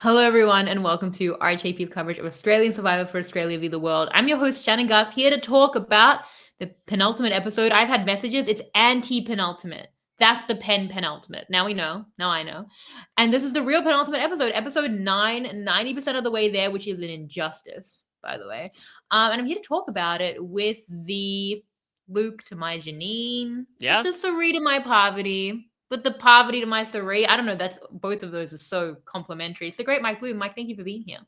Hello, everyone, and welcome to RHAP's coverage of Australian Survivor for Australia v. the World. I'm your host, Shannon Guss, here to talk about the penultimate episode. I've had messages. It's anti-penultimate. That's the penultimate. Now we know. Now I know. And this is the real penultimate episode, episode 9, 90% of the way there, which is an injustice, by the way. And I'm here to talk about it with the Luke to my Janine, Yeah. with the Suri to my Parvati, with the Parvati to my Suri. I don't know. That's both of those are so complimentary. It's a great Mike Bloom. Mike, thank you for being here.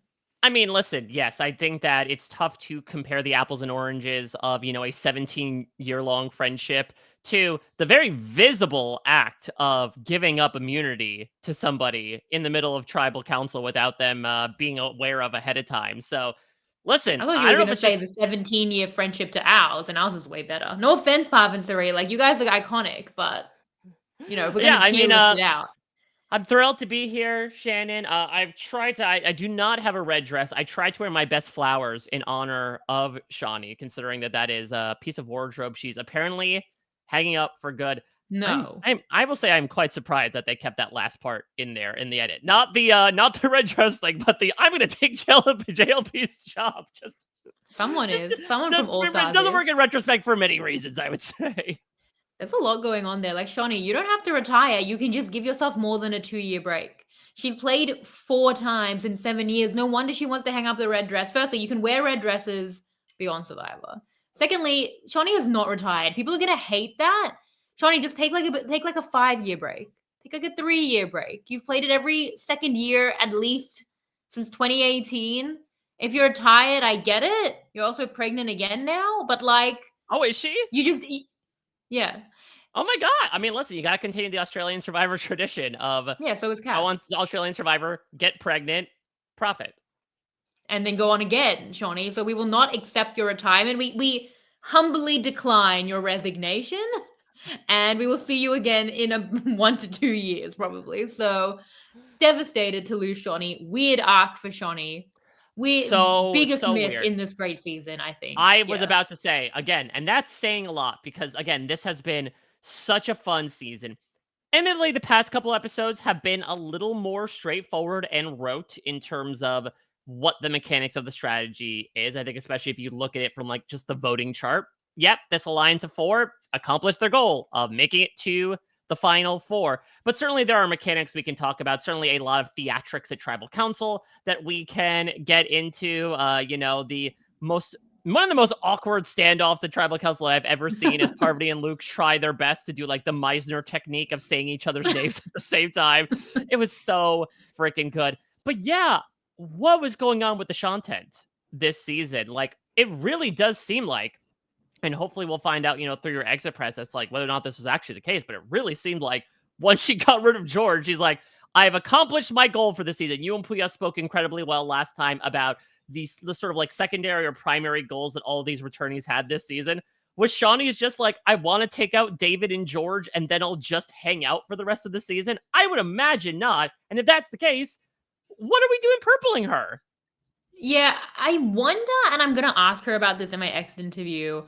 I mean, listen, yes, I think that it's tough to compare the apples and oranges of, a 17-year-long friendship to the very visible act of giving up immunity to somebody in the middle of tribal council without them being aware of ahead of time. So, listen, I thought you I were don't going know to if it's say just the 17-year friendship to ours, and ours is way better. No offense, Parv and Suri. Like, you guys are iconic, but, if we're yeah, going to I cheer mean, list it out. I'm thrilled to be here, Shannon. I've tried to. I do not have a red dress. I tried to wear my best flowers in honor of Shaunie, considering that is a piece of wardrobe she's apparently hanging up for good. No. I will say I'm quite surprised that they kept that last part in there in the edit. Not the red dress thing, but the I'm gonna take JLP's job. Someone from All It Stars doesn't is. work in retrospect for many reasons, I would say. There's a lot going on there. Like, Shaunie, you don't have to retire. You can just give yourself more than a 2-year break. She's played 4 times in 7 years. No wonder she wants to hang up the red dress. Firstly, you can wear red dresses beyond Survivor. Secondly, Shaunie is not retired. People are gonna hate that. Shaunie, just take like a 5-year break. Take like a 3-year break. You've played it every second year at least since 2018. If you're retired, I get it. You're also pregnant again now, but like, Oh, is she? you just yeah. Oh my god! I mean, listen, you gotta continue the Australian Survivor tradition of Yeah, so is go on Cass. Australian Survivor, get pregnant, profit. And then go on again, Shaunie. So we will not accept your retirement. We humbly decline your resignation. And we will see you again in a 1 to 2 years, probably. So devastated to lose Shaunie. Weird arc for Shaunie. Biggest So miss weird. in this great season, I think. I was Yeah. about to say again, and that's saying a lot because again, this has been such a fun season. Admittedly, the past couple episodes have been a little more straightforward and rote in terms of what the mechanics of the strategy is. I think, especially if you look at it from like just the voting chart. Yep, this alliance of 4 accomplished their goal of making it to the final 4. But certainly there are mechanics we can talk about. Certainly a lot of theatrics at Tribal Council that we can get into. The most one of the most awkward standoffs at Tribal Council I've ever seen is Parvati and Luke try their best to do like the Meisner technique of saying each other's names at the same time. It was so freaking good. But yeah, what was going on with the content this season? Like, it really does seem like, and hopefully we'll find out, through your exit press, as like whether or not this was actually the case, but it really seemed like once she got rid of George, she's like, I have accomplished my goal for the season. You and Puya spoke incredibly well last time about the sort of like secondary or primary goals that all of these returnees had this season. With Shaunie is just like, I want to take out David and George and then I'll just hang out for the rest of the season. I would imagine not. And if that's the case, what are we doing purpling her? Yeah, I wonder, and I'm gonna ask her about this in my exit interview.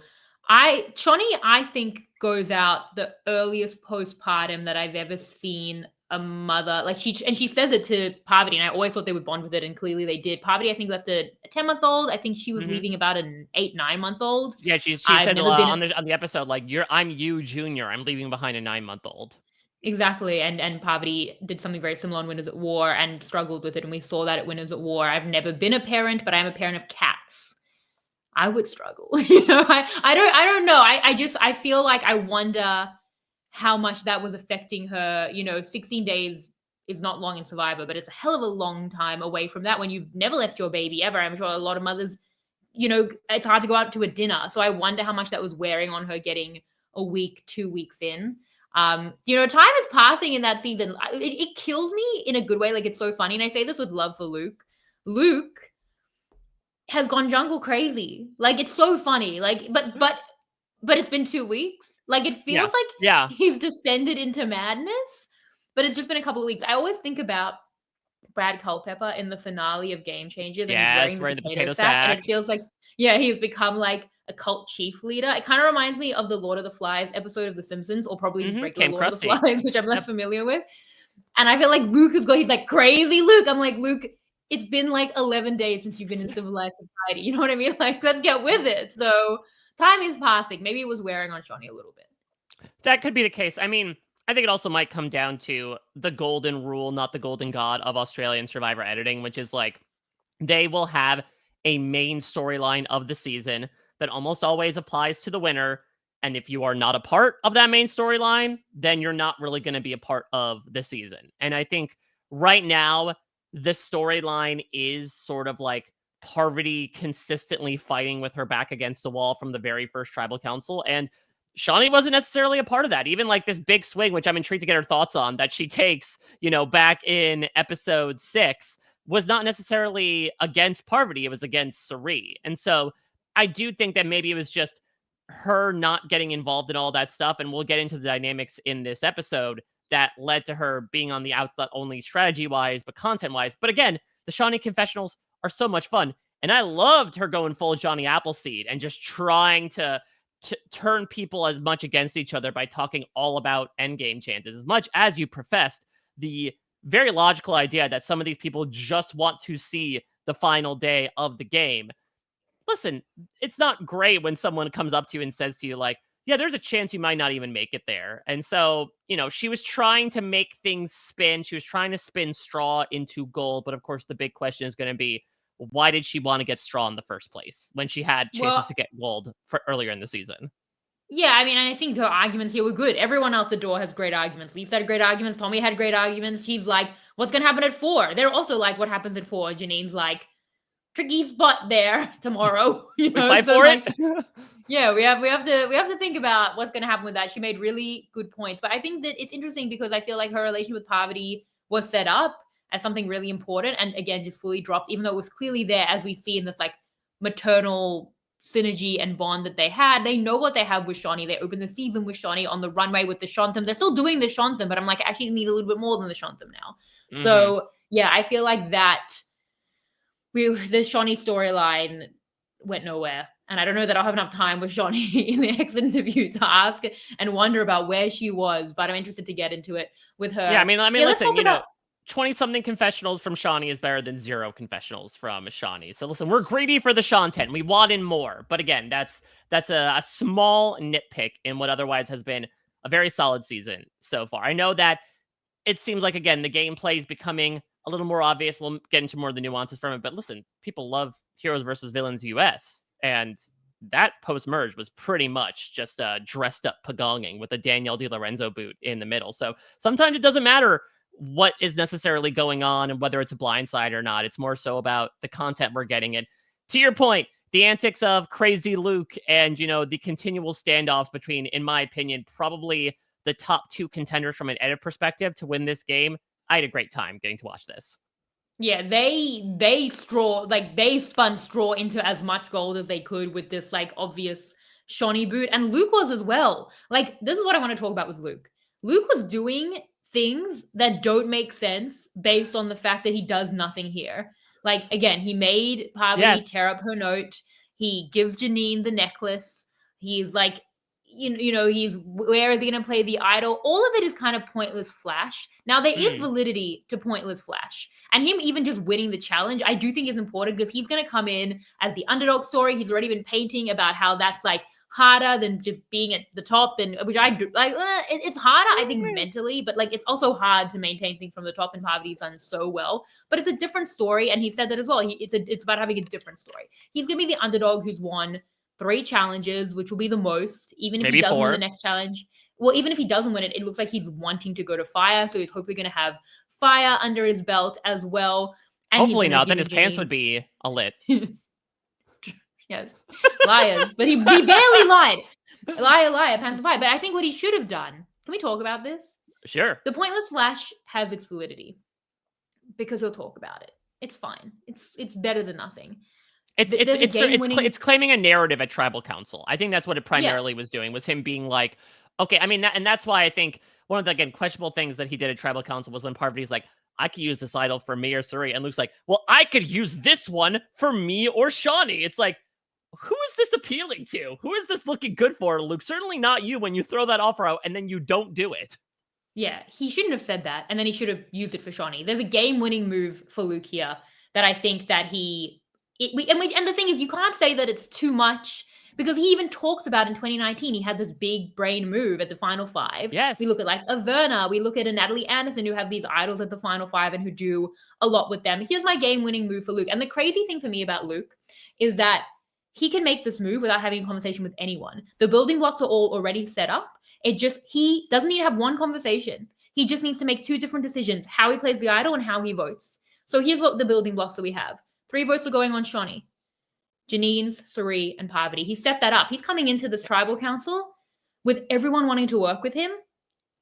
Shaunie, I think, goes out the earliest postpartum that I've ever seen a mother. Like, she says it to Parvati, and I always thought they would bond with it, and clearly they did. Parvati, I think, left a 10-month-old. I think she was leaving about an 8, 9-month-old. Yeah, she I've said never been on the episode, like, I'm you, Junior. I'm leaving behind a 9-month-old. Exactly, and Parvati did something very similar on Winners at War and struggled with it, and we saw that at Winners at War. I've never been a parent, but I'm a parent of cats. I would struggle. I don't know. I feel like I wonder how much that was affecting her. 16 days is not long in Survivor, but it's a hell of a long time away from that when you've never left your baby ever. I'm sure a lot of mothers, it's hard to go out to a dinner. So I wonder how much that was wearing on her getting a week, 2 weeks in. Time is passing in that season. It kills me in a good way. Like, it's so funny. And I say this with love for Luke. Luke has gone jungle crazy. Like, it's so funny. Like, but it's been 2 weeks. Like, it feels like he's descended into madness, but it's just been a couple of weeks. I always think about Brad Culpepper in the finale of Game Changers, and he's wearing the potato sack, and it feels like, he's become like a cult chief leader. It kind of reminds me of the Lord of the Flies episode of The Simpsons, or probably just regular Lord of the Flies, which I'm less familiar with. And I feel like Luke he's like, crazy Luke. I'm like, Luke, it's been like 11 days since you've been in civilized society. You know what I mean? Like, let's get with it. So time is passing. Maybe it was wearing on Shaunie a little bit. That could be the case. I mean, I think it also might come down to the golden rule, not the golden god of Australian Survivor editing, which is like they will have a main storyline of the season that almost always applies to the winner. And if you are not a part of that main storyline, then you're not really going to be a part of the season. And I think right now, the storyline is sort of like Parvati consistently fighting with her back against the wall from the very first tribal council. And Shaunie wasn't necessarily a part of that. Even like this big swing, which I'm intrigued to get her thoughts on, that she takes, back in episode 6, was not necessarily against Parvati. It was against Suri. And so I do think that maybe it was just her not getting involved in all that stuff. And we'll get into the dynamics in this episode that led to her being on the outs not only strategy-wise, but content-wise. But again, the Shaunie confessionals are so much fun. And I loved her going full Johnny Appleseed and just trying to turn people as much against each other by talking all about endgame chances. As much as you professed the very logical idea that some of these people just want to see the final day of the game. Listen, it's not great when someone comes up to you and says to you, like, yeah, there's a chance you might not even make it there. And so, she was trying to make things spin. She was trying to spin straw into gold. But of course, the big question is going to be, why did she want to get straw in the first place when she had chances to get gold for earlier in the season? Yeah, I mean, I think her arguments here were good. Everyone out the door has great arguments. Lisa had great arguments. Tommy had great arguments. She's like, what's going to happen at 4? They're also like, what happens at 4? Janine's like, tricky spot there tomorrow. We fight for it? Yeah, we have to think about what's going to happen with that. She made really good points. But I think that it's interesting because I feel like her relation with Parvati was set up as something really important. And again, just fully dropped, even though it was clearly there, as we see in this like maternal synergy and bond that they had. They know what they have with Shaunie. They opened the season with Shaunie on the runway with the Shantum. They're still doing the Shantum, but I'm like, I actually need a little bit more than the Shantum now. Mm-hmm. So yeah, I feel like that the Shaunie storyline went nowhere. And I don't know that I'll have enough time with Shaunie in the next interview to ask and wonder about where she was, but I'm interested to get into it with her. Yeah, I mean, listen, 20-something confessionals from Shaunie is better than 0 confessionals from Shaunie. So listen, we're greedy for the Shanten. We want in more. But again, that's a small nitpick in what otherwise has been a very solid season so far. I know that it seems like, again, the gameplay is becoming a little more obvious. We'll get into more of the nuances from it. But listen, people love Heroes versus Villains US. And that post-merge was pretty much just dressed up pagonging with a Danielle DiLorenzo boot in the middle. So sometimes it doesn't matter what is necessarily going on and whether it's a blindside or not. It's more so about the content we're getting. And to your point, the antics of crazy Luke and, the continual standoffs between, in my opinion, probably the top 2 contenders from an edit perspective to win this game. I had a great time getting to watch this. Yeah, they spun straw into as much gold as they could with this like obvious Shaunie boot, and Luke was as well. Like, this is what I want to talk about with Luke. Luke was doing things that don't make sense based on the fact that he does nothing here. Like, again, he made Parvati tear up her note. He gives Janine the necklace. He's like, he's, where is he going to play the idol? All of it is kind of pointless flash. Now, there is validity to pointless flash. And him even just winning the challenge, I do think is important because he's going to come in as the underdog story. He's already been painting about how that's like harder than just being at the top, and which I do like. It's harder, I think, mentally, but like it's also hard to maintain things from the top. And Parvati's done so well, but it's a different story. And he said that as well. It's about having a different story. He's going to be the underdog who's won 3 challenges, which will be the most, even if maybe he doesn't 4. win the next challenge. Well, even if he doesn't win it, it looks like he's wanting to go to fire. So he's hopefully going to have fire under his belt as well. And hopefully not, then his pants would be a lit. Yes, liars. But he barely lied. Liar, pants on fire. But I think what he should have done, can we talk about this? Sure. The pointless flash has its validity because he'll talk about it. It's fine. It's better than nothing. It's claiming a narrative at Tribal Council. I think that's what it primarily was doing, was him being like, okay, I mean, and that's why I think one of the, again, questionable things that he did at Tribal Council was when Parvati's like, I could use this idol for me or Suri, and Luke's like, well, I could use this one for me or Shaunie. It's like, who is this appealing to? Who is this looking good for, Luke? Certainly not you when you throw that offer out and then you don't do it. Yeah, he shouldn't have said that, and then he should have used it for Shaunie. There's a game-winning move for Luke here that I think that and the thing is, you can't say that it's too much because he even talks about in 2019 he had this big brain move at the final five. We Yes. look at like Averna, we look at a Natalie Anderson who have these idols at the final five and who do a lot with them. Here's my game-winning move for Luke, and the crazy thing for me about Luke is that he can make this move without having a conversation with anyone. The building blocks are all already set up. He doesn't need to have one conversation. He just needs to make two different decisions, how he plays the idol and how he votes. So here's what the building blocks that we have. 3 votes are going on Shaunie, Janine's, Suri, and Parvati. He set that up. He's coming into this tribal council with everyone wanting to work with him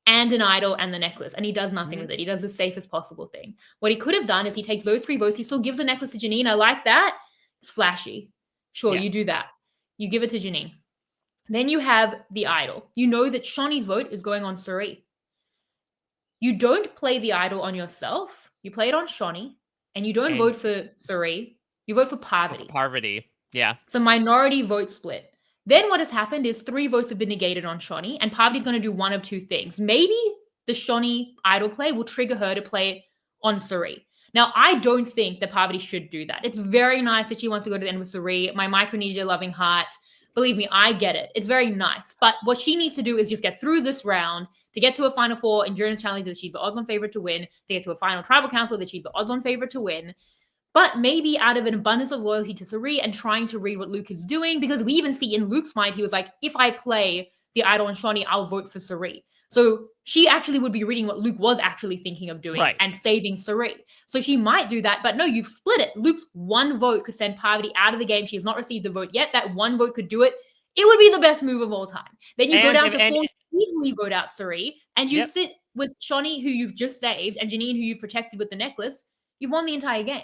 and an idol and the necklace, and he does nothing with it. He does the safest possible thing. What he could have done is he takes those 3 votes, he still gives the necklace to Janine. I like that. It's flashy. Sure, you do that. You give it to Janine. Then you have the idol. You know that Shaunie's vote is going on Suri. You don't play the idol on yourself. You play it on Shaunie, and you don't vote for Suri. You vote for Parvati. Parvati, yeah. It's a minority vote split. Then what has happened is 3 votes have been negated on Shaunie, and Parvati's going to do one of 2 things. Maybe the Shaunie idol play will trigger her to play on Suri. Now, I don't think that Parvati should do that. It's very nice that she wants to go to the end with Suri. My Micronesia loving heart. Believe me, I get it. It's very nice. But what she needs to do is just get through this round to get to a Final Four endurance challenge that she's the odds-on favorite to win, to get to a final tribal council that she's the odds-on favorite to win. But maybe out of an abundance of loyalty to Suri and trying to read what Luke is doing, because we even see in Luke's mind, he was like, if I play the idol and Shaunie, I'll vote for Suri. So she actually would be reading what Luke was actually thinking of doing and saving Suri. So she might do that, but no, you've split it. Luke's 1 vote could send Parvati out of the game. She has not received the vote yet. That 1 vote could do it. It would be the best move of all time. Then you go down to 4, easily vote out Suri, and you sit with Shaunie, who you've just saved, and Janine, who you've protected with the necklace. You've won the entire game.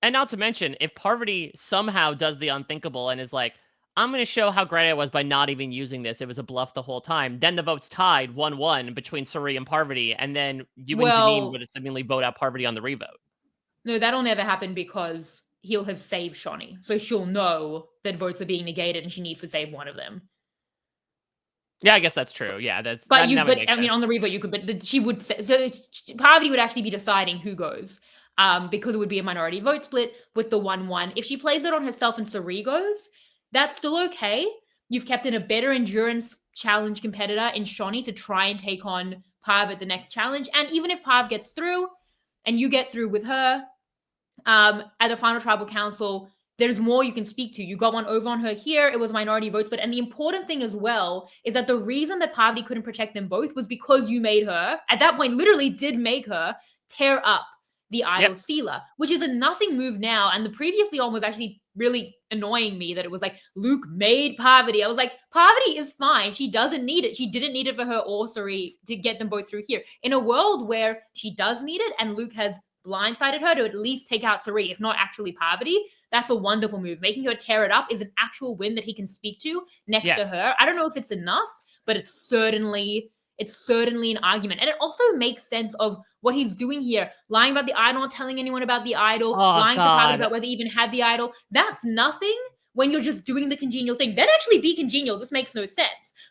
And not to mention, if Parvati somehow does the unthinkable and is like, I'm going to show how great I was by not even using this, it was a bluff the whole time, then the vote's tied 1-1 between Suri and Parvati, and then you and Janine would seemingly vote out Parvati on the revote. No, that'll never happen because he'll have saved Shaunie. So she'll know that votes are being negated and she needs to save one of them. Yeah, I guess that's true. Yeah, that's. But I mean, on the revote, you could. But she would say, so Parvati would actually be deciding who goes, because it would be a minority vote split with the 1-1. If she plays it on herself and Suri goes, that's still okay. You've kept in a better endurance challenge competitor in Shaunie to try and take on Parv at the next challenge. And even if Parv gets through, and you get through with her, at the final tribal council, there's more you can speak to. You got one over on her here. It was minority votes. And the important thing as well is that the reason that Parvati couldn't protect them both was because you made her, at that point, literally did make her tear up the idol sealer, which is a nothing move now. And the previously on was actually really annoying me that it was like, Luke made Parvati. I was like, Parvati is fine. She doesn't need it. She didn't need it for her or Suri to get them both through here. In a world where she does need it and Luke has blindsided her to at least take out Suri, if not actually Parvati, that's a wonderful move. Making her tear it up is an actual win that he can speak to next to her. I don't know if it's enough, but it's certainly an argument. And it also makes sense of what he's doing here. Lying about the idol, not telling anyone about the idol, lying to Parvati about whether he even had the idol. That's nothing when you're just doing the congenial thing. Then actually be congenial. This makes no sense.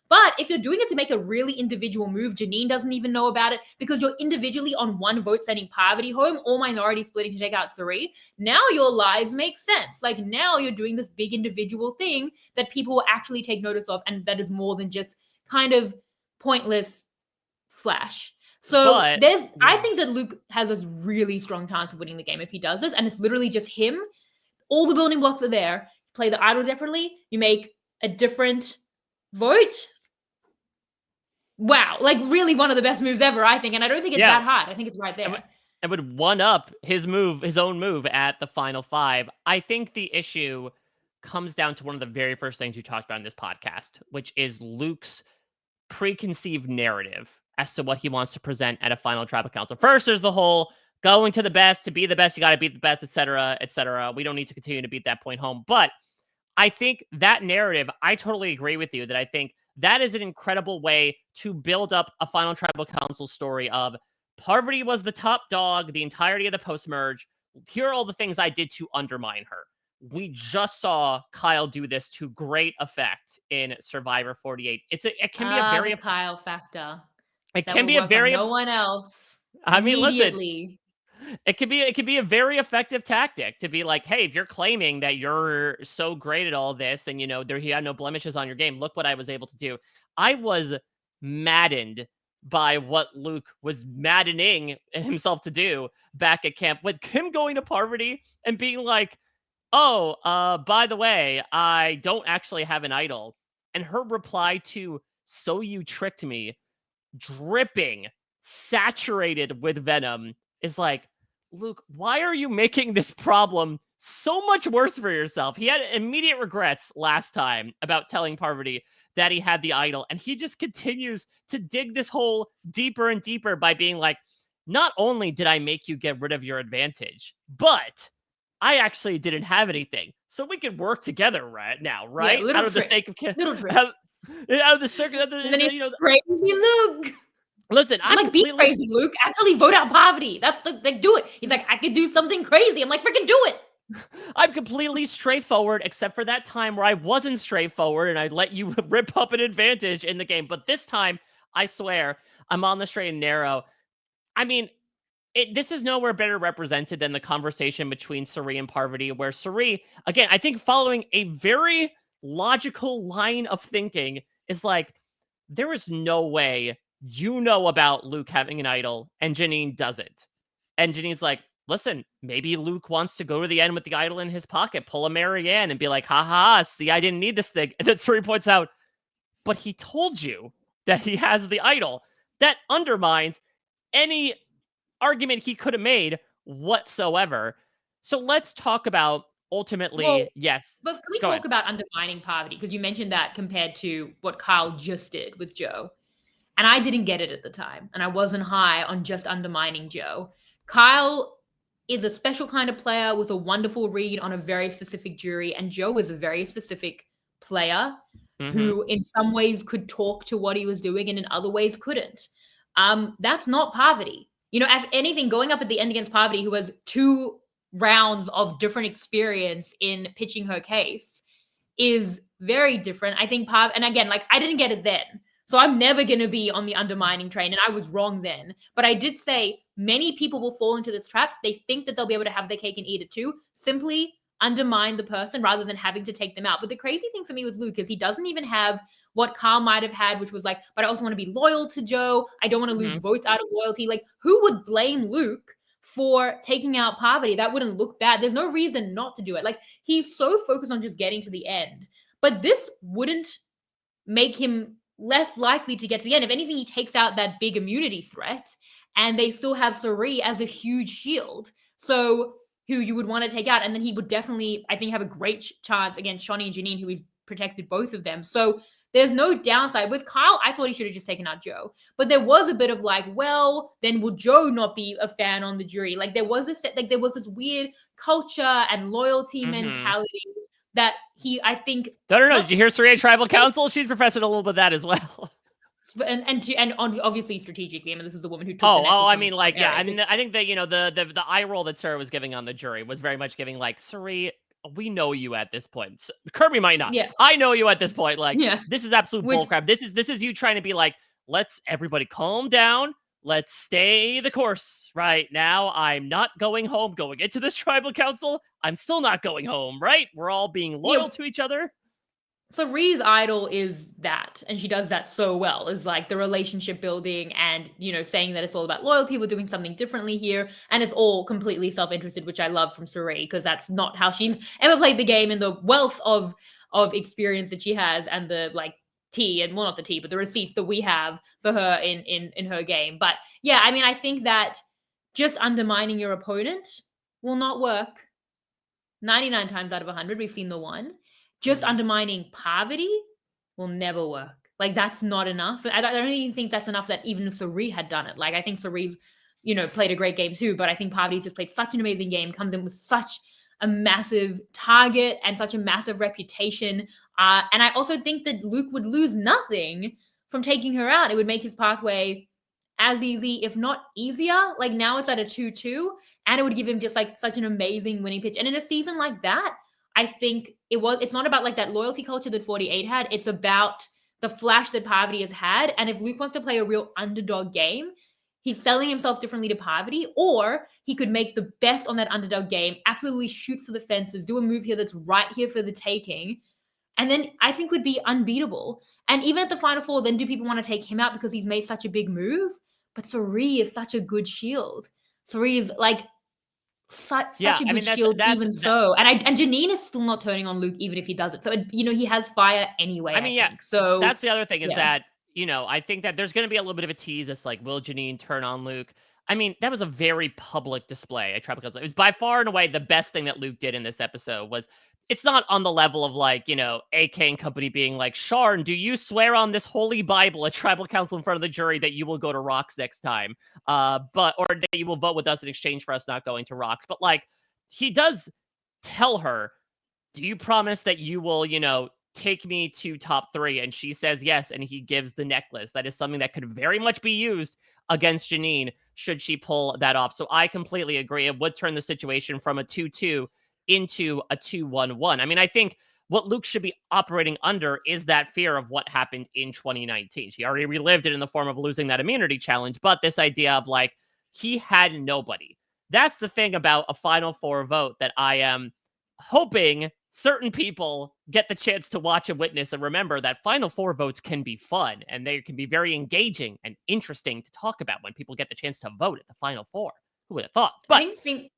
But if you're doing it to make a really individual move, Janine doesn't even know about it because you're individually on 1 vote sending Parvati home or minority splitting to take out Suri. Now your lies make sense. Like now you're doing this big individual thing that people will actually take notice of, and that is more than just kind of pointless flash. So I think that Luke has a really strong chance of winning the game if he does this, and it's literally just him. All the building blocks are there. Play the idol differently. You make a different vote. Wow, like really one of the best moves ever, I think, and I don't think it's that hard. I think it's right there. It would one up his own move at the final 5. I think the issue comes down to one of the very first things you talked about in this podcast, which is Luke's preconceived narrative as to what he wants to present at a final tribal council. First, there's the whole going to the best, to be the best, you got to beat the best, etc., etc. We don't need to continue to beat that point home. But I think that narrative, I totally agree with you that I think that is an incredible way to build up a final tribal council story of Parvati was the top dog the entirety of the post-merge. Here are all the things I did to undermine her. We just saw Kyle do this to great effect in Survivor 48. It can be a very Kyle factor. It that can will be a work on very no one else I mean, listen, immediately. it could be a very effective tactic to be like, "Hey, if you're claiming that you're so great at all this and, there he had no blemishes on your game, look what I was able to do." I was maddened by what Luke was maddening himself to do back at camp with him going to Parvati and being like, "Oh, by the way, I don't actually have an idol." And her reply to, "So you tricked me," dripping, saturated with venom, is like, Luke, why are you making this problem so much worse for yourself? He had immediate regrets last time about telling Parvati that he had the idol, and he just continues to dig this hole deeper and deeper by being like, not only did I make you get rid of your advantage, but I actually didn't have anything. So we could work together right now, Yeah, right? Out little of the trick, sake of little trick. out out of the circle, And then he's crazy Luke. listen, I'm I'm like, be completely crazy, Luke. Actually vote out poverty. That's the like, do it. He's like, I could do something crazy. I'm like, freaking do it. I'm completely straightforward, except for that time where I wasn't straightforward and I let you rip up an advantage in the game. But this time, I swear, I'm on the straight and narrow. I mean, this is nowhere better represented than the conversation between Suri and Parvati, where Suri, again, I think following a very logical line of thinking, is like, there is no way you know about Luke having an idol and Janine doesn't. And Janine's like, listen, maybe Luke wants to go to the end with the idol in his pocket, pull a Marianne and be like, ha ha, see, I didn't need this thing. And then Suri points out, but he told you that he has the idol. That undermines any argument he could have made whatsoever. So let's talk about Well, ultimately, yes. but can we Go ahead. talk about undermining poverty? Because you mentioned that compared to what Kyle just did with Joe. And I didn't get it at the time. And I wasn't high on just undermining Joe. Kyle is a special kind of player with a wonderful read on a very specific jury. And Joe is a very specific player Mm-hmm. who, in some ways, could talk to what he was doing and in other ways couldn't. That's not poverty. If anything, going up at the end against Parvati, who has 2 rounds of different experience in pitching her case, is very different. I think and again, like, I didn't get it then. So I'm never going to be on the undermining train. And I was wrong then. But I did say many people will fall into this trap. They think that they'll be able to have their cake and eat it too. Simply undermine the person rather than having to take them out. But the crazy thing for me with Luke is he doesn't even have what Carl might have had, which was like, but I also want to be loyal to Joe. I don't want to lose Mm-hmm. votes out of loyalty. Like, who would blame Luke for taking out Parvati? That wouldn't look bad. There's no reason not to do it. Like, he's so focused on just getting to the end. But this wouldn't make him less likely to get to the end. If anything, he takes out that big immunity threat, and they still have Suri as a huge shield. So who you would want to take out. And then he would definitely, I think, have a great chance against Shaunie and Janine, who he's protected both of them. So there's no downside. With Kyle, I thought he should have just taken out Joe. But there was a bit of like, well, then will Joe not be a fan on the jury? Like, there was this weird culture and loyalty Mm-hmm. mentality that I think. No. Did you hear Surrey Tribal Council? She's professing a little bit of that as well. And obviously strategically. I mean, this is a woman who took the Oh, necklace I from mean, like, yeah. I Eric. mean, I think that the eye roll that Sarah was giving on the jury was very much giving like, Surrey, we know you at this point. Kirby might not. Yeah. I know you at this point. Like, Yeah. this is absolute bullcrap. This is you trying to be like, let's everybody calm down. Let's stay the course right now. I'm not going home. Going into this tribal council, I'm still not going home. Right? We're all being loyal to each other. So Rhee's idol is that, and she does that so well, is like the relationship building and, saying that it's all about loyalty. We're doing something differently here. And it's all completely self-interested, which I love from Suri, because that's not how she's ever played the game in the wealth of experience that she has and the like tea, and well, not the tea, but the receipts that we have for her in her game. But yeah, I mean, I think that just undermining your opponent will not work. 99 times out of 100, we've seen the one. Just undermining Parvati will never work. Like, that's not enough. I don't even think that's enough that even if Suri had done it. Like, I think Suri's, played a great game too, but I think Parvati's just played such an amazing game, comes in with such a massive target and such a massive reputation. And I also think that Luke would lose nothing from taking her out. It would make his pathway as easy, if not easier. Like, now it's at a 2-2, and it would give him just like such an amazing winning pitch. And in a season like that, I think it's not about like that loyalty culture that 48 had. It's about the flash that Parvati has had. And if Luke wants to play a real underdog game, he's selling himself differently to Parvati, or he could make the best on that underdog game, absolutely shoot for the fences, do a move here that's right here for the taking, and then I think would be unbeatable. And even at the Final Four, then do people want to take him out because he's made such a big move? But Suri is such a good shield. Suri is like such a good shield, so. And Janine is still not turning on Luke, even if he does it. So, he has fire anyway, I think. So that's the other thing is that, I think that there's going to be a little bit of a tease. It's like, will Janine turn on Luke? I mean, that was a very public display at Tropical. It was by far and away the best thing that Luke did in this episode. It's not on the level of like, AK and company being like, Sharn, do you swear on this holy Bible at tribal council in front of the jury that you will go to Rocks next time? Or that you will vote with us in exchange for us not going to Rocks. But like, he does tell her, do you promise that you will, take me to top 3? And she says yes, and he gives the necklace. That is something that could very much be used against Janine should she pull that off. So I completely agree. It would turn the situation from a 2-2 into a 2-1-1. I mean, I think what Luke should be operating under is that fear of what happened in 2019. She already relived it in the form of losing that immunity challenge, but this idea of like, he had nobody. That's the thing about a Final Four vote that I am hoping certain people get the chance to watch and witness and remember that Final Four votes can be fun and they can be very engaging and interesting to talk about when people get the chance to vote at the Final Four. Who would have thought? But I think,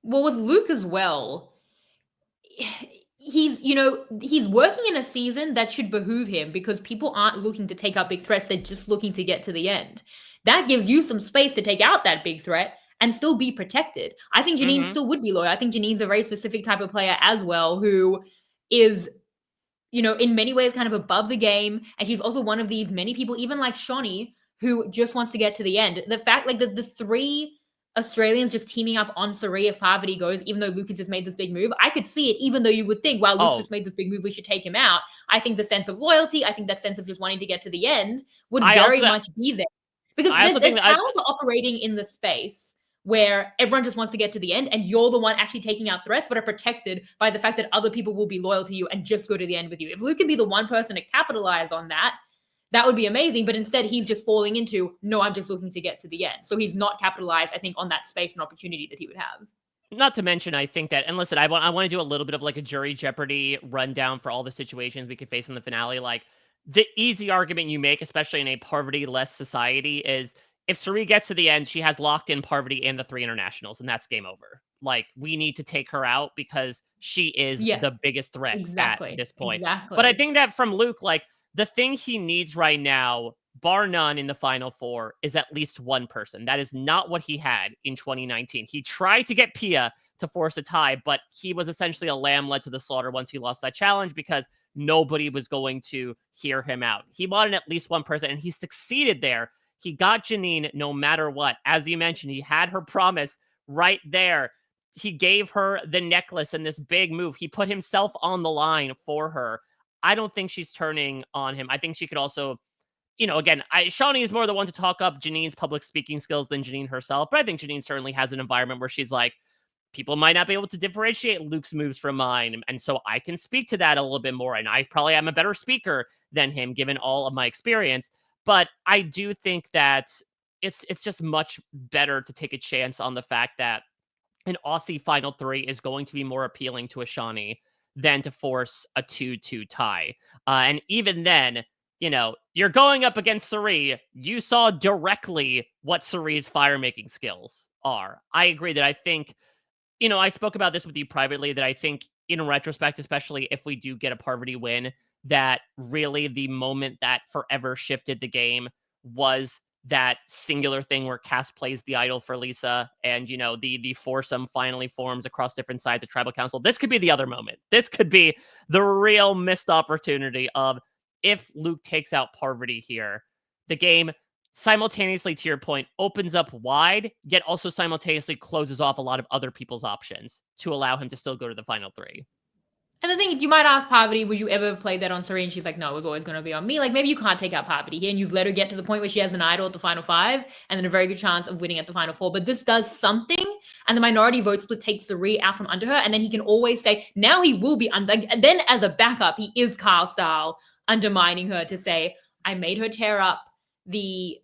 well, with Luke as well, he's working in a season that should behoove him because people aren't looking to take out big threats. They're just looking to get to the end. That gives you some space to take out that big threat and still be protected. I think Janine still would be loyal. I think Janine's a very specific type of player as well, who is, in many ways kind of above the game. And she's also one of these many people, even like Shaunie, who just wants to get to the end. The fact, like the 3 Australians just teaming up on Suri if Parvati goes, even though Luke has just made this big move, I could see it, even though you would think, wow, Luke's just made this big move, we should take him out. I think the sense of loyalty, I think that sense of just wanting to get to the end would very much be there. Because there's power to operating in the space where everyone just wants to get to the end and you're the one actually taking out threats, but are protected by the fact that other people will be loyal to you and just go to the end with you. If Luke can be the one person to capitalize on that, that would be amazing. But instead, he's just falling into, no, I'm just looking to get to the end. So he's not capitalized, I think, on that space and opportunity that he would have. Not to mention, I think that, and listen, I want to do a little bit of like a jury Jeopardy rundown for all the situations we could face in the finale. Like, the easy argument you make, especially in a Parvati-less society, is if Suri gets to the end, she has locked in Parvati and the 3 internationals, and that's game over. Like, we need to take her out because she is the biggest threat at this point. But I think that from Luke, like, the thing he needs right now, bar none in the Final Four, is at least one person. That is not what he had in 2019. He tried to get Pia to force a tie, but he was essentially a lamb led to the slaughter once he lost that challenge because nobody was going to hear him out. He wanted at least one person, and he succeeded there. He got Janine no matter what. As you mentioned, he had her promise right there. He gave her the necklace in this big move. He put himself on the line for her. I don't think she's turning on him. I think she could also, again, Shaunie is more the one to talk up Janine's public speaking skills than Janine herself. But I think Janine certainly has an environment where she's like, people might not be able to differentiate Luke's moves from mine. And so I can speak to that a little bit more. And I probably am a better speaker than him, given all of my experience. But I do think that it's just much better to take a chance on the fact that an Aussie Final 3 is going to be more appealing to a Shaunie than to force a 2-2 tie. And even then, you're going up against Suri. You saw directly what Suri's fire-making skills are. I agree that I think, I spoke about this with you privately, that I think in retrospect, especially if we do get a Parvati win, that really the moment that forever shifted the game was that singular thing where Cass plays the idol for Lisa and, the foursome finally forms across different sides of tribal council. This could be the other moment. This could be the real missed opportunity of if Luke takes out Parvati here, the game simultaneously, to your point, opens up wide, yet also simultaneously closes off a lot of other people's options to allow him to still go to the Final 3. And the thing, if you might ask Parvati, would you ever play that on Suri? And she's like, no, it was always going to be on me. Like, maybe you can't take out Parvati here, and you've let her get to the point where she has an idol at the Final 5, and then a very good chance of winning at the Final 4. But this does something, and the minority vote split takes Suri out from under her, and then he can always say, now he will be under. And then as a backup, he is Kyle style, undermining her to say, I made her tear up the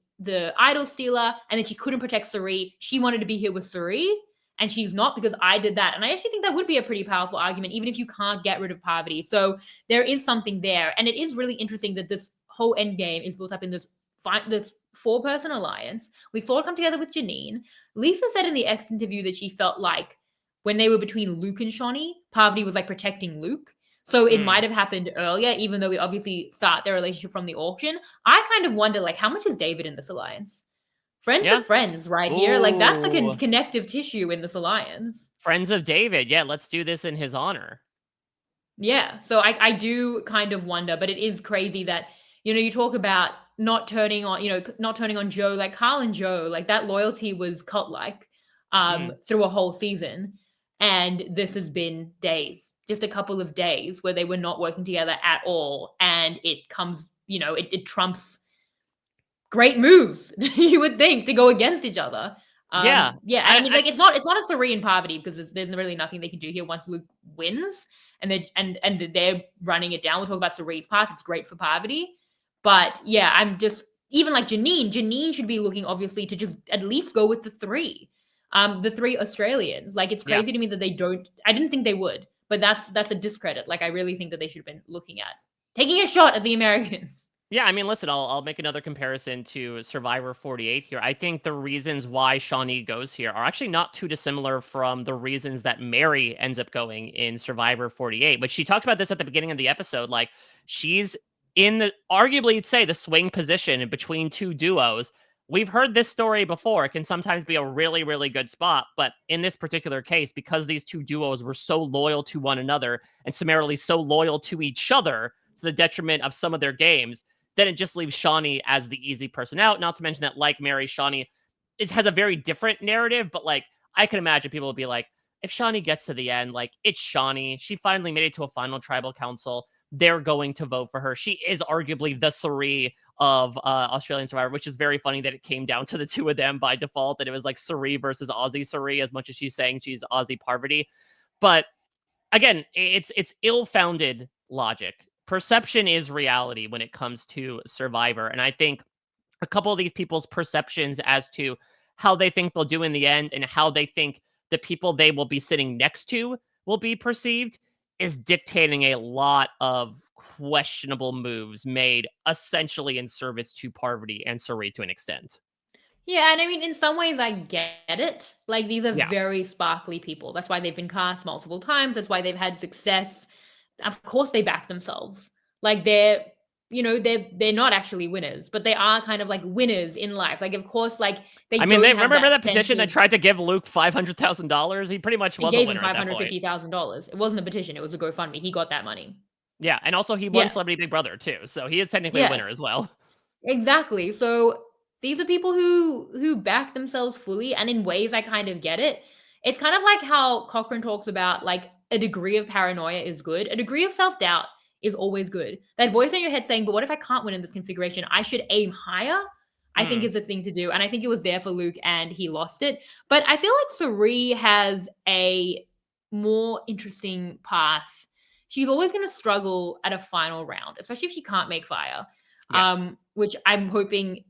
idol stealer, and then she couldn't protect Suri. She wanted to be here with Suri, and she's not because I did that. And I actually think that would be a pretty powerful argument, even if you can't get rid of Parvati. So there is something there. And it is really interesting that this whole end game is built up in this four-person alliance. We saw it come together with Janine. Lisa said in the X interview that she felt like when they were between Luke and Shaunie, Parvati was like protecting Luke. So it might have happened earlier, even though we obviously start their relationship from the auction. I kind of wonder, like, how much is David in this alliance? Friends of friends right here. Like, that's like a connective tissue in this alliance. Friends of David. Yeah, let's do this in his honor. Yeah. So I do kind of wonder, but it is crazy that, you talk about not turning on Joe, like Carl and Joe, like that loyalty was cult-like through a whole season. And this has been days, just a couple of days where they were not working together at all. And it comes, it trumps great moves, you would think, to go against each other. Yeah. I mean, like, it's not a Suri and Parvati because there's really nothing they can do here once Luke wins and they're running it down. We'll talk about Suri's path. It's great for Parvati. But yeah, I'm just, even like Janine should be looking obviously to just at least go with the three Australians. Like, it's crazy to me that they don't, I didn't think they would, but that's a discredit. Like, I really think that they should have been looking at taking a shot at the Americans. Yeah, I mean, listen, I'll make another comparison to Survivor 48 here. I think the reasons why Shaunie goes here are actually not too dissimilar from the reasons that Mary ends up going in Survivor 48. But she talked about this at the beginning of the episode. Like, she's in the, arguably, you'd say, the swing position between two duos. We've heard this story before. It can sometimes be a really, really good spot. But in this particular case, because these two duos were so loyal to one another and summarily so loyal to each other to the detriment of some of their games, then it just leaves Shaunie as the easy person out. Not to mention that, like Mary, Shaunie has a very different narrative, but like, I can imagine people would be like, if Shaunie gets to the end, like, it's Shaunie. She finally made it to a final tribal council. They're going to vote for her. She is arguably the Suri of Australian Survivor, which is very funny that it came down to the two of them by default, that it was like Suri versus Aussie Suri, as much as she's saying she's Aussie Parvati. But again, it's ill-founded logic. Perception is reality when it comes to Survivor. And I think a couple of these people's perceptions as to how they think they'll do in the end and how they think the people they will be sitting next to will be perceived is dictating a lot of questionable moves made essentially in service to Parvati and Suri to an extent. Yeah, and I mean, in some ways, I get it. Like, these are very sparkly people. That's why they've been cast multiple times. That's why they've had success. Of course, they back themselves. Like, they're not actually winners, but they are kind of like winners in life. Like, of course, like they. I mean, they remember that petition that tried to give Luke $500,000. He pretty much was a winner at that point. He gave him $550,000. It wasn't a petition; it was a GoFundMe. He got that money. Yeah, and also he won Celebrity Big Brother too, so he is technically a winner as well. Exactly. So these are people who back themselves fully, and in ways I kind of get it. It's kind of like how Cochrane talks about, like, a degree of paranoia is good. A degree of self-doubt is always good. That voice in your head saying, but what if I can't win in this configuration? I should aim higher, I think is a thing to do. And I think it was there for Luke and he lost it. But I feel like Suri has a more interesting path. She's always going to struggle at a final round, especially if she can't make fire, which I'm hoping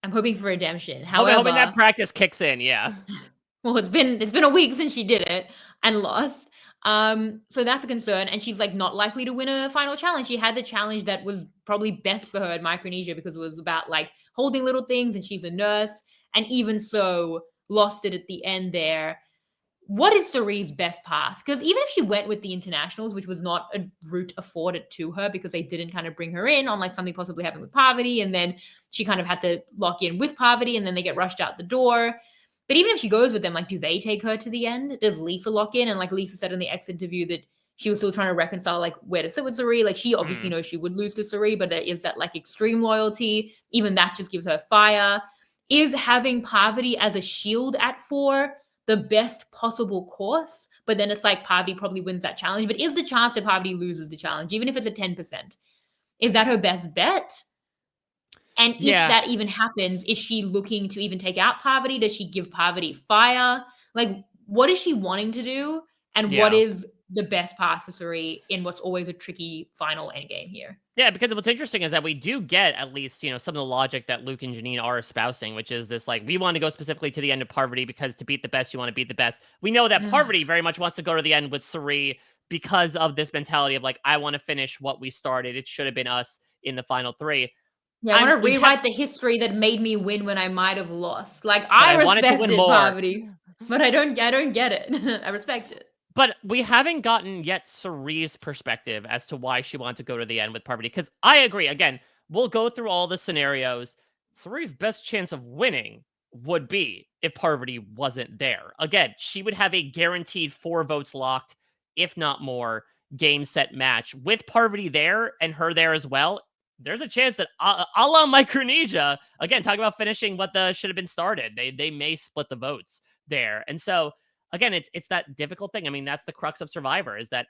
for redemption. However, hoping that practice kicks in, well, it's been a week since she did it and lost. So that's a concern. And she's like not likely to win a final challenge. She had the challenge that was probably best for her in Micronesia because it was about like holding little things, and she's a nurse. And even so, lost it at the end there. What is Suri's best path? Because even if she went with the internationals, which was not a route afforded to her because they didn't kind of bring her in on like something possibly happened with Parvati, and then she kind of had to lock in with Parvati, and then they get rushed out the door. But even if she goes with them, like, do they take her to the end? Does Lisa lock in? And like Lisa said in the X interview that she was still trying to reconcile like where to sit with Suri. Like, she obviously knows she would lose to Suri, but there is that like extreme loyalty. Even that just gives her fire. Is having Parvati as a shield at 4 the best possible course? But then it's like Parvati probably wins that challenge. But is the chance that Parvati loses the challenge, even if it's a 10%, is that her best bet? And if that even happens, is she looking to even take out Parvati? Does she give Parvati fire? Like, what is she wanting to do? And what is the best path for Suri in what's always a tricky final endgame here. Yeah, because what's interesting is that we do get at least, some of the logic that Luke and Janine are espousing, which is this like, we want to go specifically to the end of Parvati because to beat the best, you want to beat the best. We know that Parvati very much wants to go to the end with Suri because of this mentality of like, I want to finish what we started. It should have been us in the final three. Yeah, I want to rewrite the history that made me win when I might have lost. Like, I respected Parvati, but I don't get it. I respect it. But we haven't gotten yet Suri's perspective as to why she wanted to go to the end with Parvati. Because I agree. Again, we'll go through all the scenarios. Suri's best chance of winning would be if Parvati wasn't there. Again, she would have a guaranteed 4 votes locked, if not more, game, set, match. With Parvati there and her there as well, there's a chance that a la Micronesia, again, talking about finishing what should have been started, they may split the votes there. And so, again, it's that difficult thing. I mean, that's the crux of Survivor, is that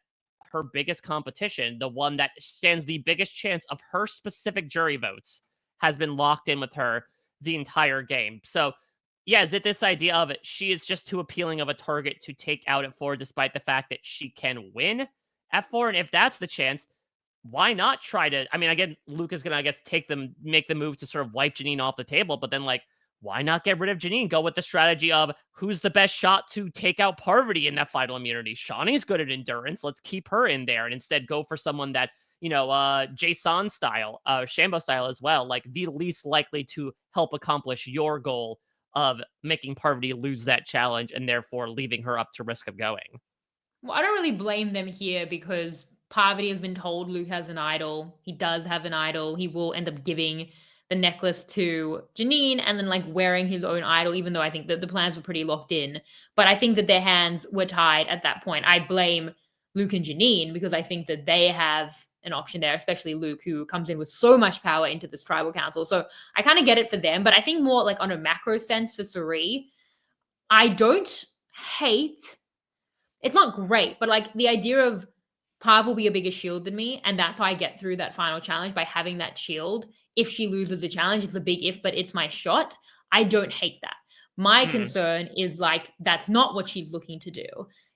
her biggest competition, the one that stands the biggest chance of her specific jury votes, has been locked in with her the entire game. So, yeah, is it this idea of she is just too appealing of a target to take out at 4, despite the fact that she can win at 4? And if that's the chance, why not try to, I mean, again, Luke is going to, I guess, make the move to sort of wipe Janine off the table, but then, like, why not get rid of Janine? Go with the strategy of who's the best shot to take out Parvati in that final immunity. Shaunie's good at endurance. Let's keep her in there and instead go for someone that, Jason style, Shambo style as well, like the least likely to help accomplish your goal of making Parvati lose that challenge and therefore leaving her up to risk of going. Well, I don't really blame them here because Parvati has been told Luke has an idol. He does have an idol. He will end up giving the necklace to Janine and then like wearing his own idol, even though I think that the plans were pretty locked in. But I think that their hands were tied at that point. I blame Luke and Janine because I think that they have an option there, especially Luke, who comes in with so much power into this tribal council. So I kind of get it for them, but I think more like on a macro sense for Suri, I don't hate, it's not great, but like the idea of Parv will be a bigger shield than me, and that's how I get through that final challenge, by having that shield. If she loses the challenge, it's a big if, but it's my shot. I don't hate that. My concern is like, that's not what she's looking to do.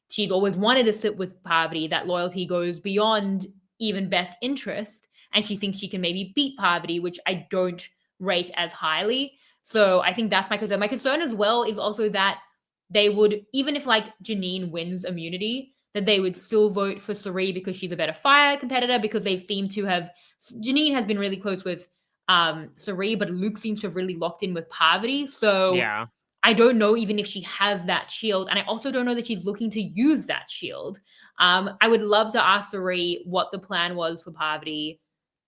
She's always wanted to sit with Parvati. That loyalty goes beyond even best interest, and she thinks she can maybe beat Parvati, which I don't rate as highly. So I think that's my concern. My concern as well is also that they would, even if like Janine wins immunity, that they would still vote for Suri because she's a better fire competitor, because they seem to have, Janine has been really close with Suri, but Luke seems to have really locked in with Parvati. So yeah, I don't know even if she has that shield. And I also don't know that she's looking to use that shield. I would love to ask Suri what the plan was for Parvati,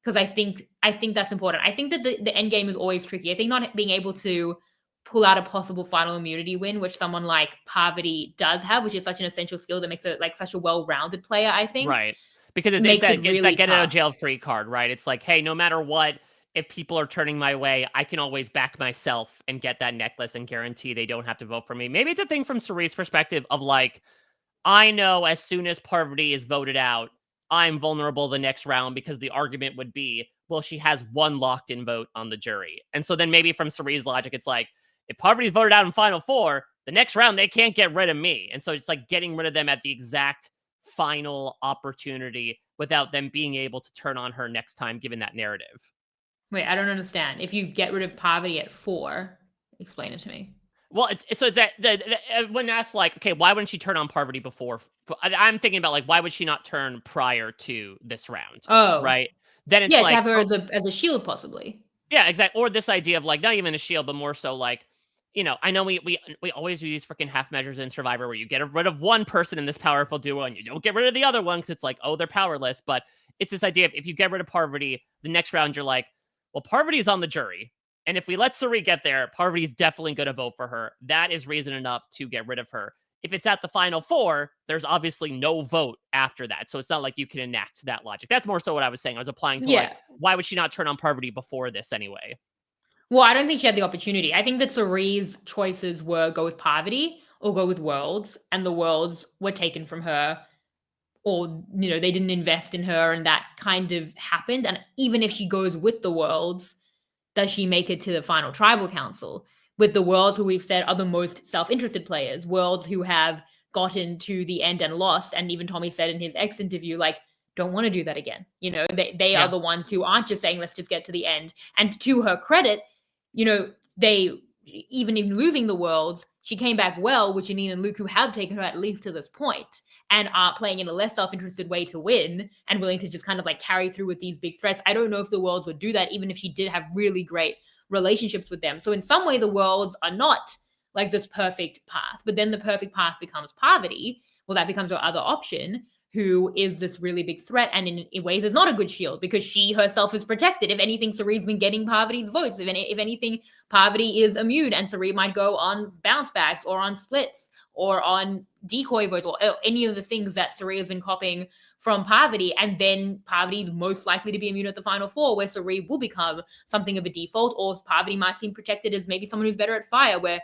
because I think that's important. I think that the end game is always tricky. I think not being able to pull out a possible final immunity win, which someone like Parvati does have, which is such an essential skill that makes it like such a well-rounded player, I think. Right. Because it's that get out of jail free card, right? It's like, hey, no matter what, if people are turning my way, I can always back myself and get that necklace and guarantee they don't have to vote for me. Maybe it's a thing from Suri's perspective of like, I know as soon as Parvati is voted out, I'm vulnerable the next round, because the argument would be, well, she has one locked in vote on the jury. And so then maybe from Suri's logic, it's like, if Parvati's voted out in Final Four, the next round, they can't get rid of me. And so it's like getting rid of them at the exact final opportunity without them being able to turn on her next time, given that narrative. Wait, I don't understand. If you get rid of Parvati at 4, explain it to me. Well, it's that when asked like, okay, why wouldn't she turn on Parvati before? I'm thinking about like, why would she not turn prior to this round? Oh, right. Then it's like, to have her as a shield, possibly. Yeah, exactly. Or this idea of like, not even a shield, but more so like, I know we always do these freaking half measures in Survivor where you get rid of one person in this powerful duo and you don't get rid of the other one because it's like, oh, they're powerless. But it's this idea of, if you get rid of Parvati, the next round you're like, well, Parvati's on the jury. And if we let Suri get there, Parvati's definitely going to vote for her. That is reason enough to get rid of her. If it's at the Final Four, there's obviously no vote after that. So it's not like you can enact that logic. That's more so what I was saying. I was applying to like, why would she not turn on Parvati before this anyway? Well, I don't think she had the opportunity. I think that Suri's choices were go with Parvati or go with Worlds, and the Worlds were taken from her, or, they didn't invest in her, and that kind of happened. And even if she goes with the Worlds, does she make it to the final tribal council with the Worlds, who we've said are the most self-interested players, Worlds who have gotten to the end and lost. And even Tommy said in his X interview, like, don't want to do that again. You know, they are the ones who aren't just saying, let's just get to the end. And to her credit, you know, they, even in losing the worlds, she came back well with Janine and Luke, who have taken her at least to this point and are playing in a less self-interested way to win and willing to just kind of like carry through with these big threats. I don't know if the worlds would do that, even if she did have really great relationships with them. So in some way, the worlds are not like this perfect path, but then the perfect path becomes Parvati. Well, that becomes her other option, who is this really big threat, and in ways is not a good shield because she herself is protected. If anything, Cerise's been getting Parvati's votes. If anything, Parvati is immune, and Cerise might go on bounce backs or on splits or on decoy votes or any of the things that Cerise has been copying from Parvati, and then Parvati's most likely to be immune at the final four, where Cerise will become something of a default, or Parvati might seem protected as maybe someone who's better at fire, where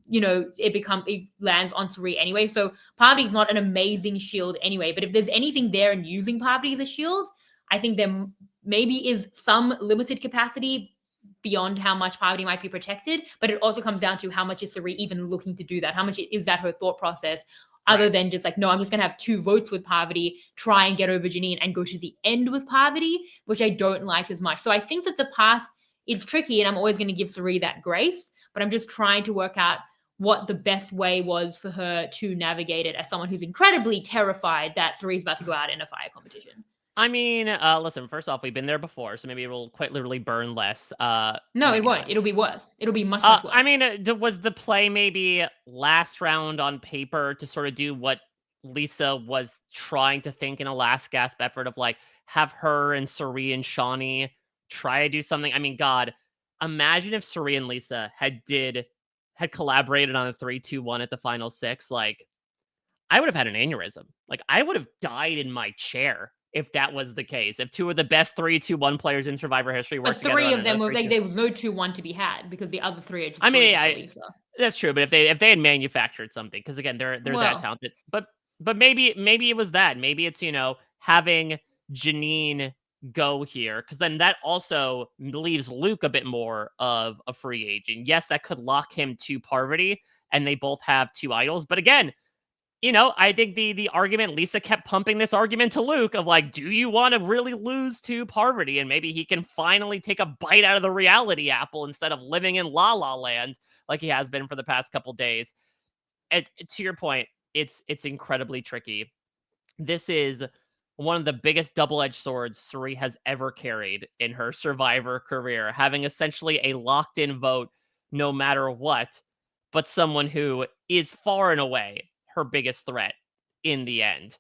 you know, it lands on Cerise anyway. So Parvati's not an amazing shield anyway, but if there's anything there in using Parvati as a shield, I think there maybe is some limited capacity beyond how much Parvati might be protected, but it also comes down to how much is Cerise even looking to do that? How much is that her thought process? Other than just like, no, I'm just going to have 2 votes with Parvati, try and get over Janine and go to the end with Parvati, which I don't like as much. So I think that the path is tricky, and I'm always going to give Cerise that grace, but I'm just trying to work out what the best way was for her to navigate it as someone who's incredibly terrified that Cerise is about to go out in a fire competition. I mean, listen, first off, we've been there before, so maybe it will quite literally burn less. No, it won't. Not. It'll be worse. It'll be much worse. I mean, was the play maybe last round on paper to sort of do what Lisa was trying to think in a last gasp effort of like, have her and Cerise and Shaunie try to do something? I mean, God, imagine if Cerise and Lisa had collaborated on a 3-2-1 at the final 6, like, I would have had an aneurysm. Like, I would have died in my chair if that was the case. If 2 of the best 3-2-1 players in Survivor history worked together. But 3 of them were like, there was no 2-1 to be had because the other 3 are just. I mean, Lisa. That's true. But if they had manufactured something, because again, they're that talented. But maybe it was that. Maybe it's, you know, having Janine go here, because then that also leaves Luke a bit more of a free agent. Yes, that could lock him to Parvati, and they both have 2 idols. But again, you know, I think the argument, Lisa kept pumping this argument to Luke of like, do you want to really lose to Parvati? And maybe he can finally take a bite out of the reality apple instead of living in La La Land like he has been for the past couple days. And to your point, it's incredibly tricky. This is one of the biggest double-edged swords Cerise has ever carried in her Survivor career, having essentially a locked-in vote no matter what, but someone who is far and away her biggest threat in the end.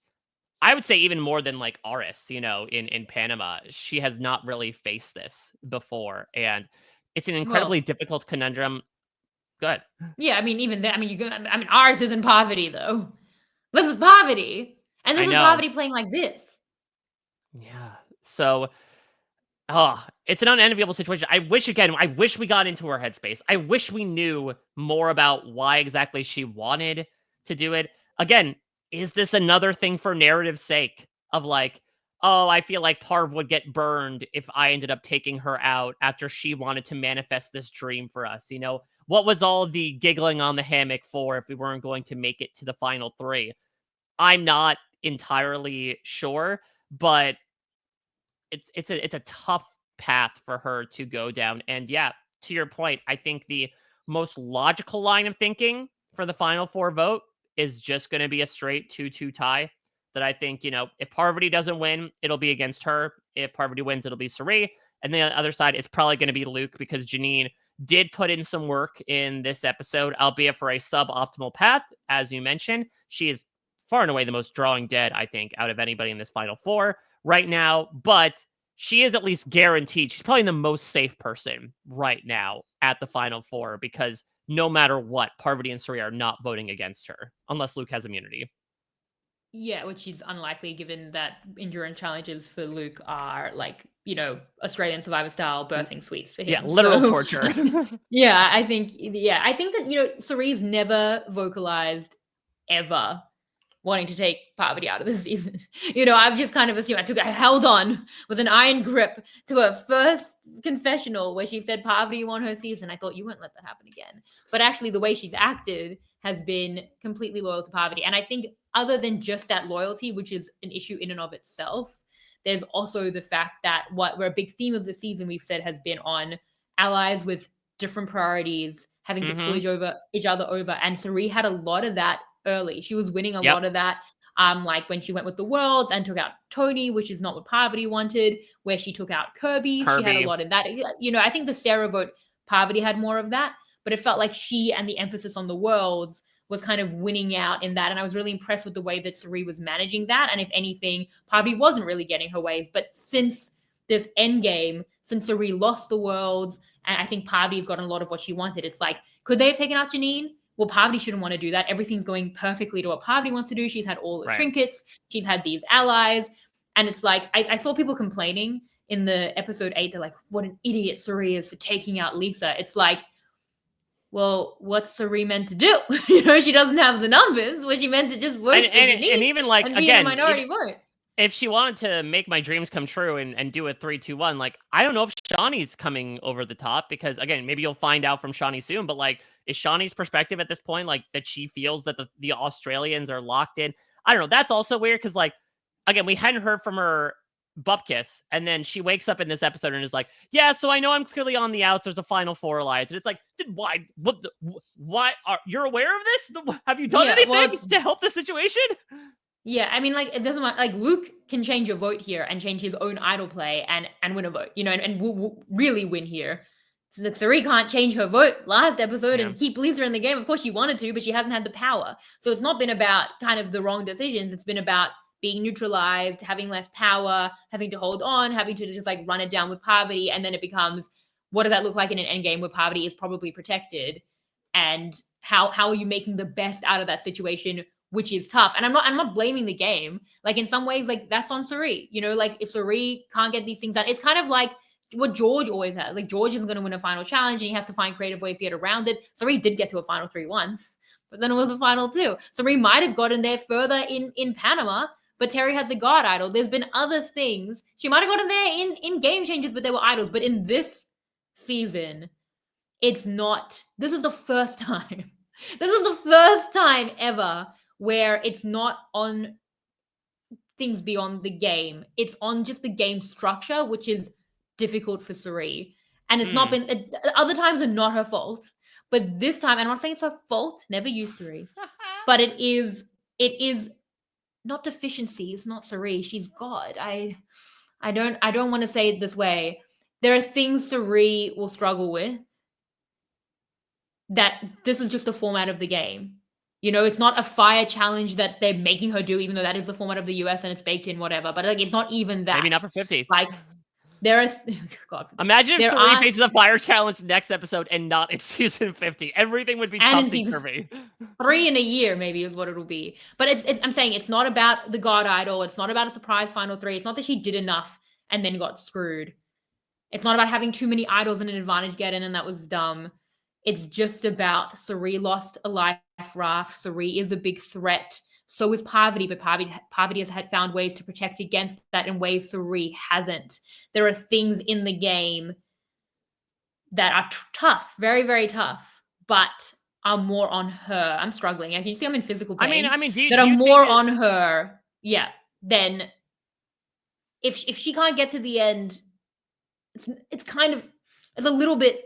I would say even more than like Aris, you know, in Panama. She has not really faced this before, and it's an incredibly difficult conundrum. Good. Yeah, I mean, even that. I mean, Aris isn't Parvati though. This is Parvati. And this is Parvati playing like this. Yeah. So, it's an unenviable situation. I wish we got into her headspace. I wish we knew more about why exactly she wanted to do it. Again, is this another thing for narrative's sake of like, oh, I feel like Parv would get burned if I ended up taking her out after she wanted to manifest this dream for us? You know, what was all the giggling on the hammock for if we weren't going to make it to the final 3? I'm not entirely sure, but it's a tough path for her to go down. And yeah, to your point, I think the most logical line of thinking for the final 4 vote is just going to be a straight 2-2 tie. That I think, you know, if Parvati doesn't win, it'll be against her. If Parvati wins, it'll be Cerise. And then on the other side, it's probably going to be Luke, because Janine did put in some work in this episode, albeit for a suboptimal path. As you mentioned, she is far and away the most drawing dead, I think, out of anybody in this final 4 right now. But she is at least guaranteed. She's probably the most safe person right now at the final 4, because no matter what, Parvati and Cerise are not voting against her unless Luke has immunity. Yeah, which is unlikely given that endurance challenges for Luke are like, you know, Australian Survivor style birthing suites for him. Yeah, literal torture. I think that, you know, Cerise never vocalized ever wanting to take Parvati out of the season. I've just kind of assumed I held on with an iron grip to her first confessional where she said Parvati won her season. I thought you wouldn't let that happen again. But actually the way she's acted has been completely loyal to Parvati. And I think other than just that loyalty, which is an issue in and of itself, there's also the fact that where a big theme of the season we've said has been on allies with different priorities having to pull each other over. And Cirie had a lot of that early. She was winning a lot of that. Like when she went with the Worlds and took out Tony, which is not what Parvati wanted, where she took out Kirby. She had a lot of that. I think the Sarah vote, Parvati had more of that, but it felt like she and the emphasis on the Worlds was kind of winning out in that. And I was really impressed with the way that Cirie was managing that. And if anything, Parvati wasn't really getting her ways. But since this endgame, since Cirie lost the Worlds, and I think Parvati's gotten a lot of what she wanted, it's like, could they have taken out Janine? Well, Parvati shouldn't want to do that. Everything's going perfectly to what Parvati wants to do. She's had all the trinkets. She's had these allies. And it's like, I saw people complaining in the episode 8. They're like, what an idiot Cirie is for taking out Lisa. It's like, well, what's Cirie meant to do? She doesn't have the numbers. Was she meant to just vote for Janine? And even like, and again, be a minority vote? If she wanted to make my dreams come true and do a 3-2-1, like, I don't know if Shaunie's coming over the top because, again, maybe you'll find out from Shaunie soon, but, like, is Shaunie's perspective at this point, like, that she feels that the Australians are locked in? I don't know. That's also weird because, like, again, we hadn't heard from her butt kiss, and then she wakes up in this episode and is like, yeah, so I know I'm clearly on the outs. There's a Final Four alliance. And it's like, why? Why? You're aware of this? Have you done anything to help the situation? Yeah, I mean, like, it doesn't matter. Like, Luke can change a vote here and change his own idol play and win a vote, and will really win here. So, like, Cirie can't change her vote last episode and keep Lisa in the game. Of course, she wanted to, but she hasn't had the power. So it's not been about kind of the wrong decisions. It's been about being neutralized, having less power, having to hold on, having to just, like, run it down with Parvati. And then it becomes, what does that look like in an endgame where Parvati is probably protected? And how are you making the best out of that situation, which is tough. And I'm not blaming the game. Like, in some ways, like, that's on Cirie. Like, if Cirie can't get these things done, it's kind of like what George always has. Like, George isn't going to win a final challenge and he has to find creative ways to get around it. Cirie did get to a final 3 once, but then it was a final 2. Cirie might have gotten there further in Panama, but Terry had the God idol. There's been other things. She might have gotten there in game changes, but they were idols. But in this season, it's not. This is the first time. This is the first time ever where it's not on things beyond the game. It's on just the game structure, which is difficult for Cirie. And it's not been, other times are not her fault. But this time, and I'm not saying it's her fault, never use Cirie, but it is not deficiency. It's not Cirie. She's God. I don't want to say it this way. There are things Cirie will struggle with that this is just the format of the game. It's not a fire challenge that they're making her do, even though that is the format of the US and it's baked in, whatever. But, like, it's not even that. Maybe not for 50. Like, there are God. Imagine if Cirie faces a fire challenge next episode and not in season 50. Everything would be topsy-turvy. 3 in a year, maybe, is what it'll be. But I'm saying it's not about the God idol. It's not about a surprise final 3. It's not that she did enough and then got screwed. It's not about having too many idols and an advantage get in, and that was dumb. It's just about Cirie lost a life raft. Cirie is a big threat. So is Parvati, but Parvati has found ways to protect against that in ways Cirie hasn't. There are things in the game that are tough, very, very tough, but are more on her. I'm struggling. As you can see, I'm in physical pain. I mean, that are more on her. Yeah. Then if she can't get to the end, it's a little bit.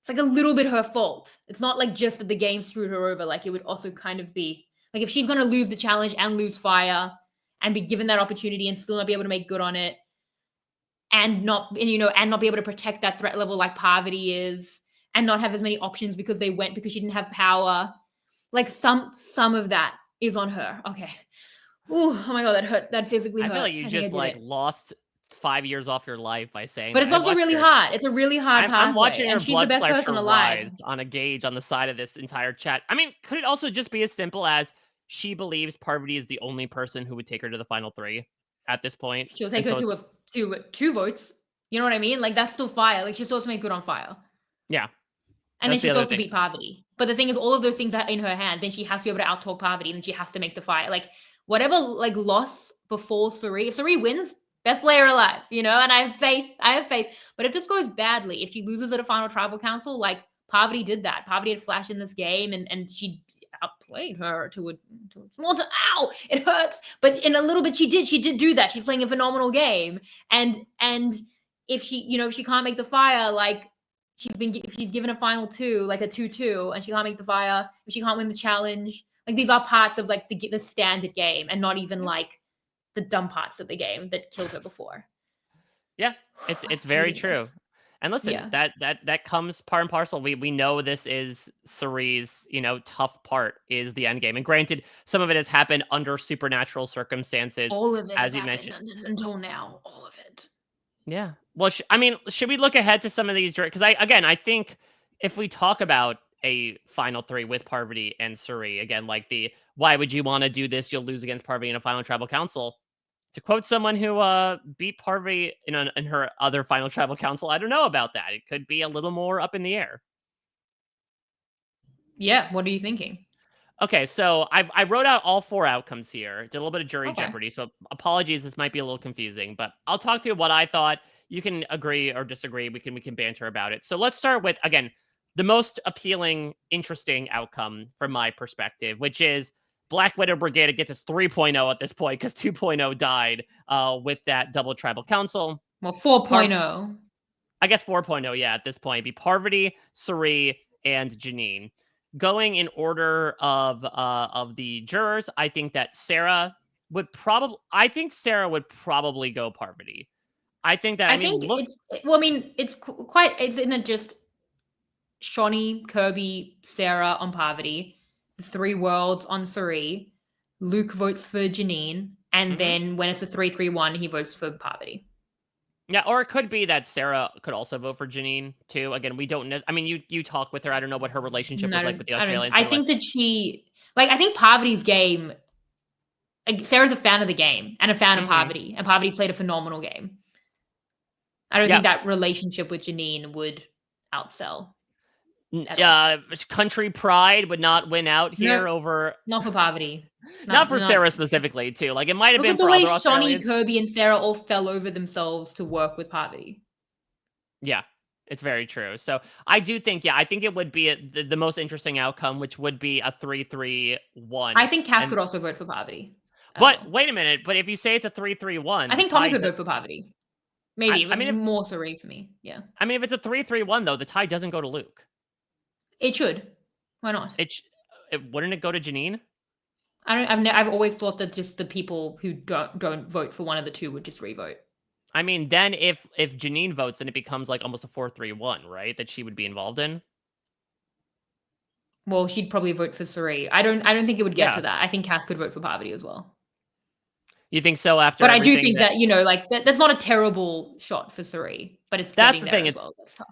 It's like a little bit her fault. It's not like just that the game screwed her over. Like, it would also kind of be like, if she's going to lose the challenge and lose fire and be given that opportunity and still not be able to make good on it and not be able to protect that threat level like Parvati is and not have as many options because she didn't have power. Like, some of that is on her. Okay. Ooh, oh my God, that hurt. That physically hurt. I feel like you just lost 5 years off your life by saying but it's also really hard. It's a really hard pathway. I'm watching her and she's blood the best person alive rise on a gauge on the side of this entire chat. I mean, could it also just be as simple as she believes Parvati is the only person who would take her to the final 3 at this point? She'll take her to 2 votes. You know what I mean? Like, that's still fire. Like, she's supposed to make good on fire. Yeah. And then she's supposed to beat Parvati. But the thing is, all of those things are in her hands. Then she has to be able to out-talk Parvati. And then she has to make the fire. Like, whatever like loss before Suri, if Suri wins, best player alive, you know, and I have faith. But if this goes badly, if she loses at a final tribal council, like Parvati did that. Parvati had flash in this game and she outplayed her to a small ow, it hurts. But in a little bit she did do that. She's playing a phenomenal game. And if she, you know, if she can't make the fire, like if she's given a final 2, like a 2-2, and she can't make the fire, if she can't win the challenge, like these are parts of like the standard game and not even like the dumb parts of the game that killed her before. Yeah, it's very true. And listen, that comes part and parcel. We know this is Suri's, you know, tough part is the end game. And granted, some of it has happened under supernatural circumstances. All of it as has you happened mentioned until now. All of it. Yeah. Well, I mean, should we look ahead to some of these? Because I think if we talk about a final 3 with Parvati and Suri, again, like why would you want to do this? You'll lose against Parvati in a final tribal council. To quote someone who beat Parvati in her other final tribal council, I don't know about that. It could be a little more up in the air. Yeah. What are you thinking? Okay, so I wrote out all 4 outcomes here. Did a little bit of jury Jeopardy, so apologies. This might be a little confusing, but I'll talk through what I thought. You can agree or disagree. We can banter about it. So let's start with, again, the most appealing, interesting outcome from my perspective, which is Black Widow Brigade gets its 3.0 at this point because 2.0 died with that double tribal council. Well, 4.0. I guess 4.0, yeah, at this point. It'd be Parvati, Suri, and Janine. Going in order of the jurors, I think that Sarah would probably go Parvati. I think that isn't it just Shaunie, Kirby, Sarah on Parvati, the 3 worlds on Suri, Luke votes for Janine, and then when it's a 3-3-1, he votes for Parvati. Yeah, or it could be that Sarah could also vote for Janine too. Again, we don't know. I mean, you talk with her. I don't know what her relationship was like with the Australians. I think that I think Parvati's game, like, Sarah's a fan of the game and a fan of Parvati, and Parvati's played a phenomenal game. I don't think that relationship with Janine would outsell. Country pride would not win out here over. Not for Parvati. Not for Sarah specifically, too. Like, it might have been for other Australians. Look at the way Shaunie, Kirby, and Sarah all fell over themselves to work with Parvati. Yeah, it's very true. So I do think, I think it would be the most interesting outcome, which would be a 3-3-1. I think Cass could also vote for Parvati. But wait a minute. But if you say it's a 3-3-1, I think Tommy could vote for Parvati. Maybe. More Suri for me. Yeah. I mean, if it's a 3-3-1, though, the tie doesn't go to Luke. It should. Why not? Wouldn't it go to Janine? I've always thought that just the people who don't vote for one of the 2 would just revote. I mean, then if Janine votes, then it becomes like almost a 4-3-1, right? That she would be involved in. Well, she'd probably vote for Suri. I don't think it would get to that. I think Cass could vote for Parvati as well. You think so? But I do think that like that's not a terrible shot for Suri. But that's the thing.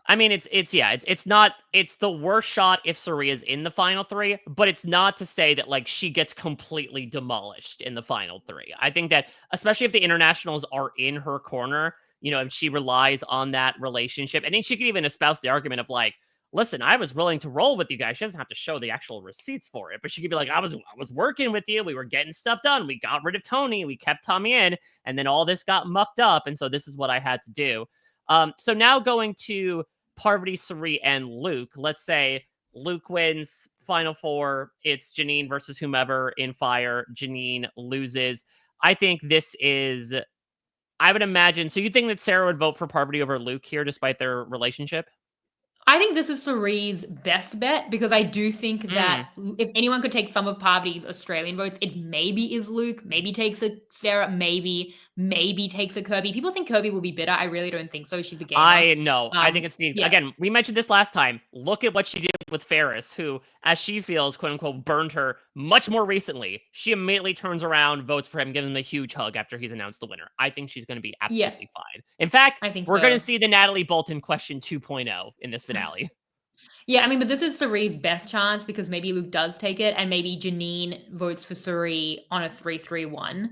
I mean, it's not. It's the worst shot if Suri is in the final 3, but it's not to say that like she gets completely demolished in the final 3. I think that especially if the internationals are in her corner, you know, if she relies on that relationship, I think she could even espouse the argument of like, listen, I was willing to roll with you guys. She doesn't have to show the actual receipts for it, but she could be like, I was working with you. We were getting stuff done. We got rid of Tony. We kept Tommy in, and then all this got mucked up, and so this is what I had to do. So now going to Parvati, Suri, and Luke. Let's say Luke wins final 4. It's Janine versus whomever in fire. Janine loses. I think this is. I would imagine. So you think that Sarah would vote for Parvati over Luke here, despite their relationship? I think this is Suri's best bet because I do think that if anyone could take some of Parvati's Australian votes, it maybe is Luke, maybe takes a Sarah, maybe takes a Kirby. People think Kirby will be bitter. I really don't think so. She's a gamer. I know. I think it's again, we mentioned this last time. Look at what she did with Ferris, who, as she feels, quote unquote, burned her much more recently. She immediately turns around, votes for him, gives him a huge hug after he's announced the winner. I think she's going to be absolutely fine. In fact, I think we're going to see the Natalie Bolton question 2.0 in this finale. Yeah, I mean, but this is Suri's best chance because maybe Luke does take it and maybe Janine votes for Suri on a 3-3-1.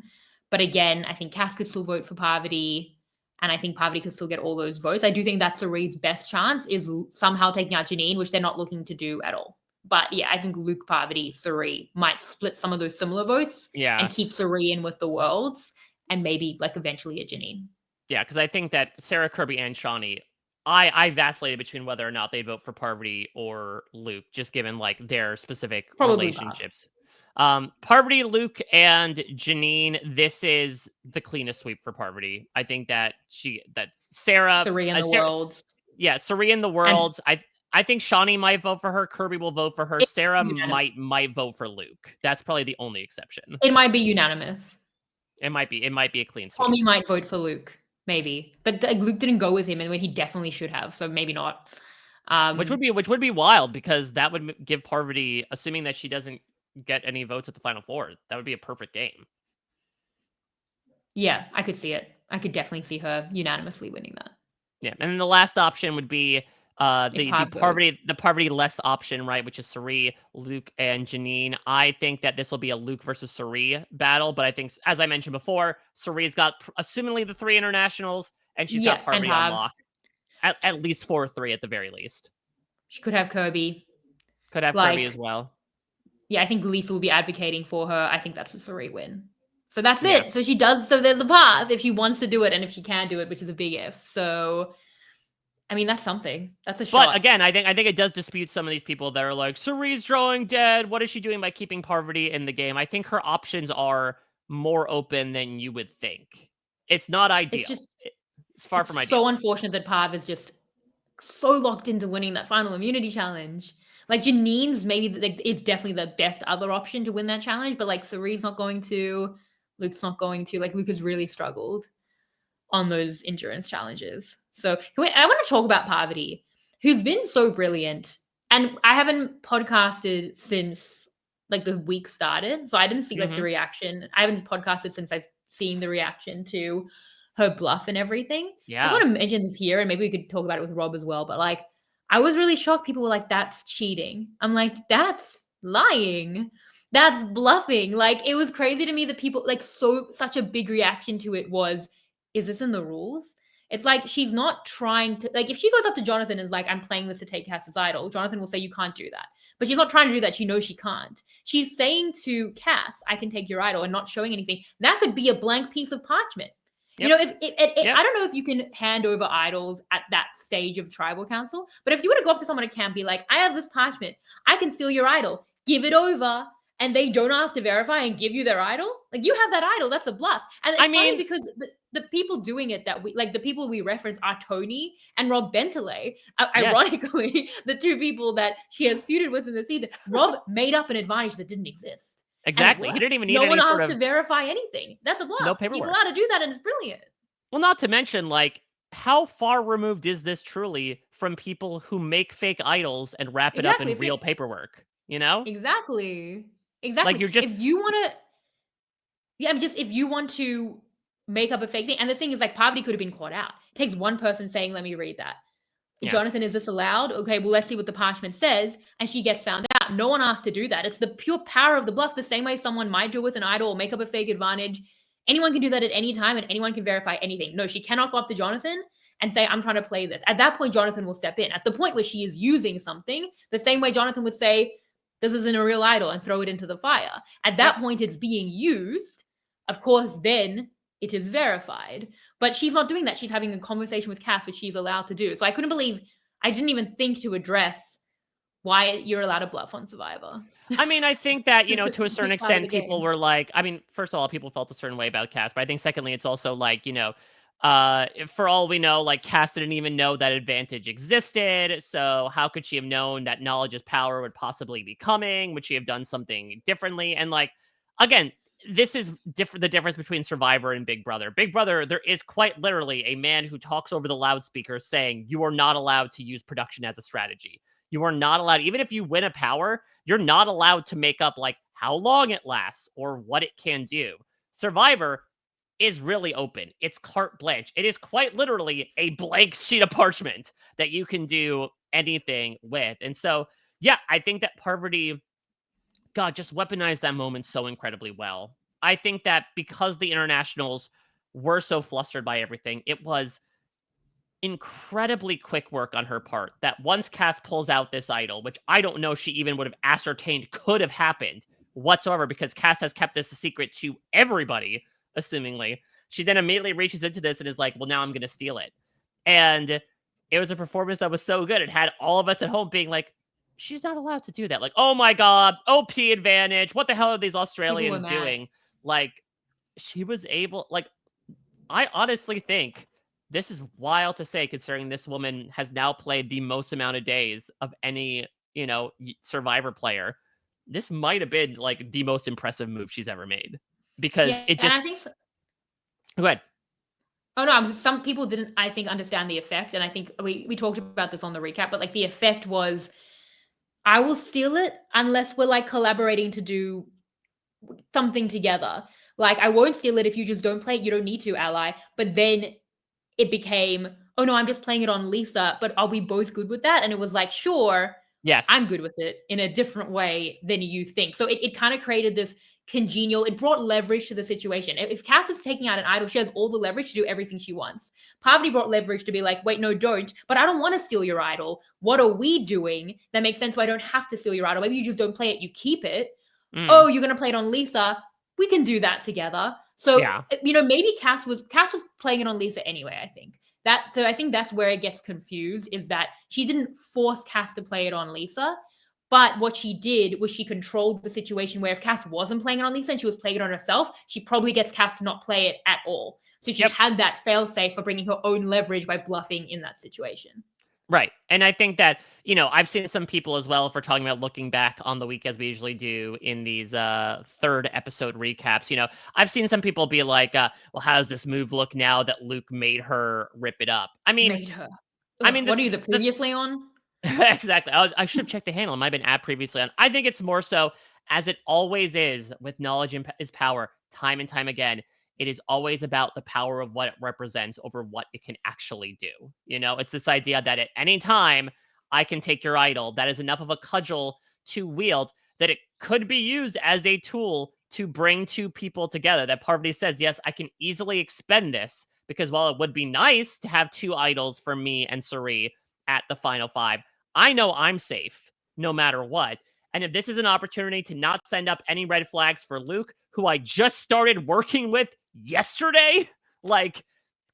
But again, I think Cass could still vote for Parvati and I think Parvati could still get all those votes. I do think that's Suri's best chance is somehow taking out Janine, which they're not looking to do at all. But yeah, I think Luke, Parvati, Suri might split some of those similar votes Yeah. and keep Suri in with the worlds and maybe like eventually a Janine. Yeah, because I think that Sarah, Kirby, and Shaunie, I vacillated between whether or not they'd vote for Parvati or Luke, just given like their specific Probably Parv. relationships. Parvati, Luke, and Janine. This is the cleanest sweep for Parvati. I think that Sarah, Suri in the Sarah, worlds. yeah, Suri in the And worlds. I think Shaunie might vote for her. Kirby will vote for her. it, Sarah might vote for Luke. That's probably the only exception. it might be unanimous. It might be a clean sweep. Tommy might vote for Luke, maybe. But like, Luke didn't go with him and when he definitely should have, so maybe not. Which would be wild because that would give Parvati, assuming that she doesn't get any votes at the final four, that would be a perfect game. Yeah, I could see it. I could definitely see her unanimously winning that. Yeah, and then the last option would be the Parvati less option, right, which is Suri, Luke, and Janine. I think that this will be a Luke versus Suri battle, but I think, as I mentioned before, Suri's got assumingly the 3 internationals, and she's got Parvati on lock. At least 4-3 at the very least. She could have Kirby. Could have Kirby as well. Yeah, I think Lisa will be advocating for her. I think that's a Suri win. So that's it. So she does. So there's a path if she wants to do it and if she can do it, which is a big if. So, I mean, that's something. That's a shot. But again, I think it does dispute some of these people that are like, Suri's drawing dead. What is she doing by keeping Parvati in the game? I think her options are more open than you would think. It's not ideal. It's far from ideal. So unfortunate that Parv is just so locked into winning that final immunity challenge. Like Janine's maybe is definitely the best other option to win that challenge, but like Suri's not going to, Luke's not going to. Like Luke has really struggled on those endurance challenges. So I want to talk about Parvati, who's been so brilliant. And I haven't podcasted since like the week started, so I didn't see like the reaction. I haven't podcasted since I've seen the reaction to her bluff and everything. Yeah. I just want to mention this here, and maybe we could talk about it with Rob as well. But like, I was really shocked. People were like, "That's cheating." I'm like, "That's lying. That's bluffing." Like, it was crazy to me that people like such a big reaction to it was, "Is this in the rules?" It's like she's not trying to like. If she goes up to Jonathan and is like, "I'm playing this to take Cass's idol," Jonathan will say, "You can't do that." But she's not trying to do that. She knows she can't. She's saying to Cass, "I can take your idol," and not showing anything. That could be a blank piece of parchment. Yep. You know, I don't know if you can hand over idols at that stage of tribal council, but if you were to go up to someone at camp, be like, "I have this parchment, I can steal your idol, give it over," and they don't ask to verify and give you their idol, like you have that idol, that's a bluff. And it's funny because the people doing it that we like, the people we reference are Tony and Rob Bentley. Ironically, the 2 people that she has feuded with in the season. Rob made up an advantage that didn't exist. Exactly. He didn't even need no one asked to verify anything. That's a bluff. No paperwork. He's allowed to do that, and it's brilliant. Well, not to mention, like, how far removed is this truly from people who make fake idols and wrap it up in real paperwork? You know? Exactly. Like, you're just if you want to, if you want to make up a fake thing, and the thing is, like, Parvati could have been caught out. It takes one person saying, "Let me read that." Yeah. Jonathan, is this allowed? Okay, well, let's see what the parchment says. And she gets found out. No one asked to do that. It's the pure power of the bluff, the same way someone might do with an idol or make up a fake advantage. Anyone can do that at any time, and anyone can verify anything. No, she cannot go up to Jonathan and say, "I'm trying to play this." At that point, Jonathan will step in. At the point where she is using something, the same way Jonathan would say, "This isn't a real idol," and throw it into the fire. At that point, it's being used. Of course, then it is verified. But she's not doing that. She's having a conversation with Cass, which she's allowed to do. So I didn't even think to address why you're allowed to bluff on Survivor. I mean, I think that, you know, to a certain extent, people were like, I mean, first of all, people felt a certain way about Cass, but I think secondly, it's also like, you know, for all we know, like Cass didn't even know that advantage existed. So how could she have known that knowledge is power would possibly be coming? Would she have done something differently? And like, again, this is the difference between Survivor and Big Brother. Big Brother, there is quite literally a man who talks over the loudspeaker saying, "You are not allowed to use production as a strategy. You are not allowed, even if you win a power, you're not allowed to make up like how long it lasts or what it can do." Survivor is really open. It's carte blanche. It is quite literally a blank sheet of parchment that you can do anything with. And so, yeah, I think that Parvati, God, just weaponized that moment so incredibly well. I think that because the internationals were so flustered by everything, it was incredibly quick work on her part that once Cass pulls out this idol, which I don't know she even would have ascertained could have happened whatsoever, because Cass has kept this a secret to everybody, assumingly. She then immediately reaches into this and is like, well, now I'm going to steal it. And it was a performance that was so good. It had all of us at home being like, she's not allowed to do that. Like, oh my God, OP advantage. What the hell are these Australians doing? Like, she was able, like, I honestly think this is wild to say, considering this woman has now played the most amount of days of any, Survivor player. This might have been like the most impressive move she's ever made, because it just. And I think so. Go ahead. Oh no, some people didn't, I think, understand the effect, and I think we talked about this on the recap, but like the effect was, I will steal it unless we're like collaborating to do something together. Like, I won't steal it if you just don't play it. You don't need to, ally. But then it became, oh no, I'm just playing it on Lisa, but are we both good with that? And it was like, sure, Yes, I'm good with it in a different way than you think. So it kind of created this congenial, it brought leverage to the situation. If Cass is taking out an idol, she has all the leverage to do everything she wants. Parvati brought leverage to be like, wait, no, don't. But I don't want to steal your idol. What are we doing that makes sense so I don't have to steal your idol? Maybe you just don't play it, you keep it. Oh, you're going to play it on Lisa. We can do that together. So, yeah. Maybe Cass was playing it on Lisa anyway, I think. So I think that's where it gets confused, is that she didn't force Cass to play it on Lisa. But what she did was she controlled the situation where if Cass wasn't playing it on Lisa and she was playing it on herself, she probably gets Cass to not play it at all. So she had that fail-safe for bringing her own leverage by bluffing in that situation. Right. And I think that, I've seen some people as well, if we're talking about looking back on the week as we usually do in these third episode recaps, I've seen some people be like, well, how does this move look now that Luke made her rip it up? Made her. Ugh, what are you, the previously on? Exactly. I should have checked the handle. It might have been at previously on. I think it's more so, as it always is with knowledge is power, time and time again. It is always about the power of what it represents over what it can actually do. It's this idea that at any time I can take your idol. That is enough of a cudgel to wield that it could be used as a tool to bring two people together. That Parvati says, yes, I can easily expend this, because while it would be nice to have two idols for me and Suri at the final 5, I know I'm safe no matter what. And if this is an opportunity to not send up any red flags for Luke, who I just started working with yesterday, like,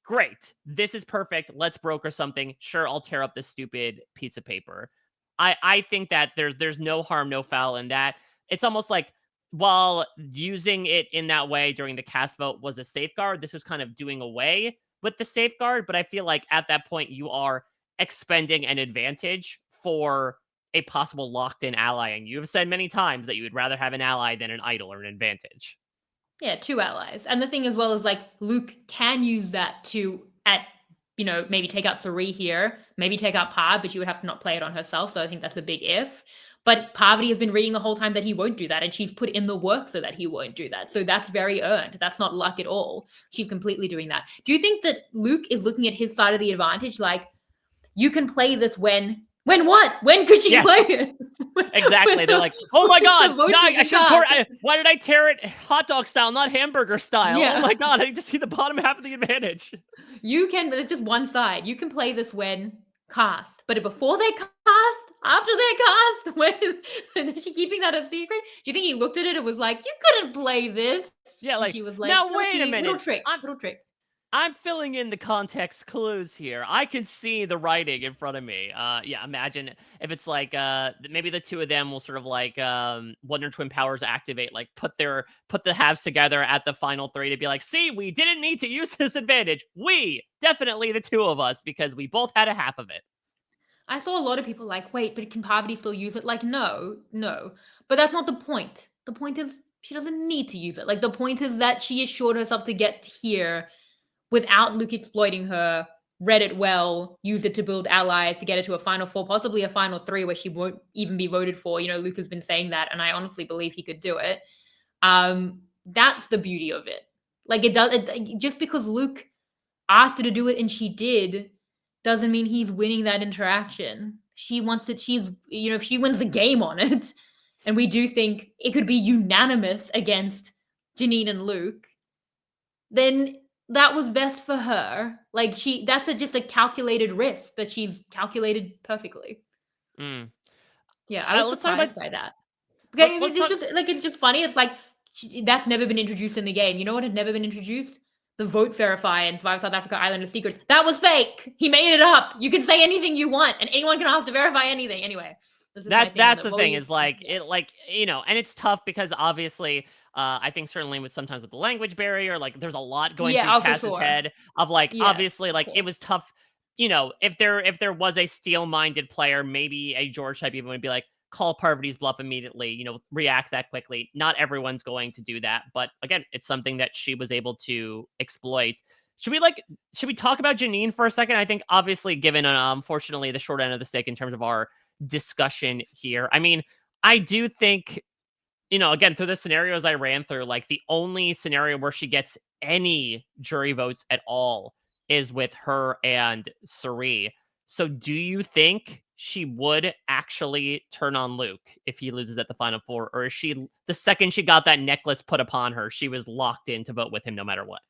great. This is perfect. Let's broker something. Sure, I'll tear up this stupid piece of paper. I think that there's no harm, no foul in that. It's almost like, while using it in that way during the cast vote was a safeguard, this was kind of doing away with the safeguard. But I feel like at that point you are expending an advantage for a possible locked-in ally, and you have said many times that you would rather have an ally than an idol or an advantage. Yeah, 2 allies. And the thing as well is, like, Luke can use that to, maybe take out Suri here, maybe take out Parv, but she would have to not play it on herself, so I think that's a big if. But Parvati has been reading the whole time that he won't do that, and she's put in the work so that he won't do that. So that's very earned. That's not luck at all. She's completely doing that. Do you think that Luke is looking at his side of the advantage, like, you can play this when what? When could she play it? Exactly. They're like, oh my God, why did I tear it hot dog style, not hamburger style? Yeah. Oh my God, I need to see the bottom half of the advantage. There's just one side. You can play this when cast, but before they cast, after they cast, when is she keeping that a secret? Do you think he looked at it and was like, you couldn't play this? Yeah, like, and she was like, now wait a minute. Little trick. I'm filling in the context clues here. I can see the writing in front of me. Yeah, imagine if it's like maybe the two of them will sort of like Wonder Twin powers activate, like put the halves together at the final 3 to be like, see, we didn't need to use this advantage. We definitely the two of us, because we both had a half of it. I saw a lot of people like, wait, but can Parvati still use it? Like, no. But that's not the point. The point is she doesn't need to use it. Like, the point is that she assured herself to get here without Luke exploiting her, read it well, used it to build allies to get her to a final 4, possibly a final 3 where she won't even be voted for. Luke has been saying that, and I honestly believe he could do it. That's the beauty of it. Like, just because Luke asked her to do it and she did, doesn't mean he's winning that interaction. She wants to, if she wins the game on it, and we do think it could be unanimous against Janine and Luke, then that was best for her. Like that's just a calculated risk that she's calculated perfectly. Mm. Yeah, I was Let's talk about surprised by that. Okay, let's it's talk. just like it's just funny. It's like that's never been introduced in the game. You know what had never been introduced? The vote verifier in Survivor South Africa Island of Secrets. That was fake. He made it up. You can say anything you want, and anyone can ask to verify anything. Anyway, this is my thing. That's the thing Voting. is like Yeah. it like and it's tough because obviously I think certainly with sometimes with the language barrier, like there's a lot going through Yeah. Oh, for Cass's sure. head of like Yeah. obviously Of like it course. was tough. If there was a steel-minded player, maybe a George type even would be like, call Parvati's bluff immediately, react that quickly. Not everyone's going to do that, but again, it's something that she was able to exploit. Should we talk about Janine for a second? I think obviously given unfortunately the short end of the stick in terms of our discussion here. I mean, I do think, again, through the scenarios I ran through, like the only scenario where she gets any jury votes at all is with her and Suri. So do you think she would actually turn on Luke if he loses at the final four? Or is she, the second she got that necklace put upon her, she was locked in to vote with him no matter what?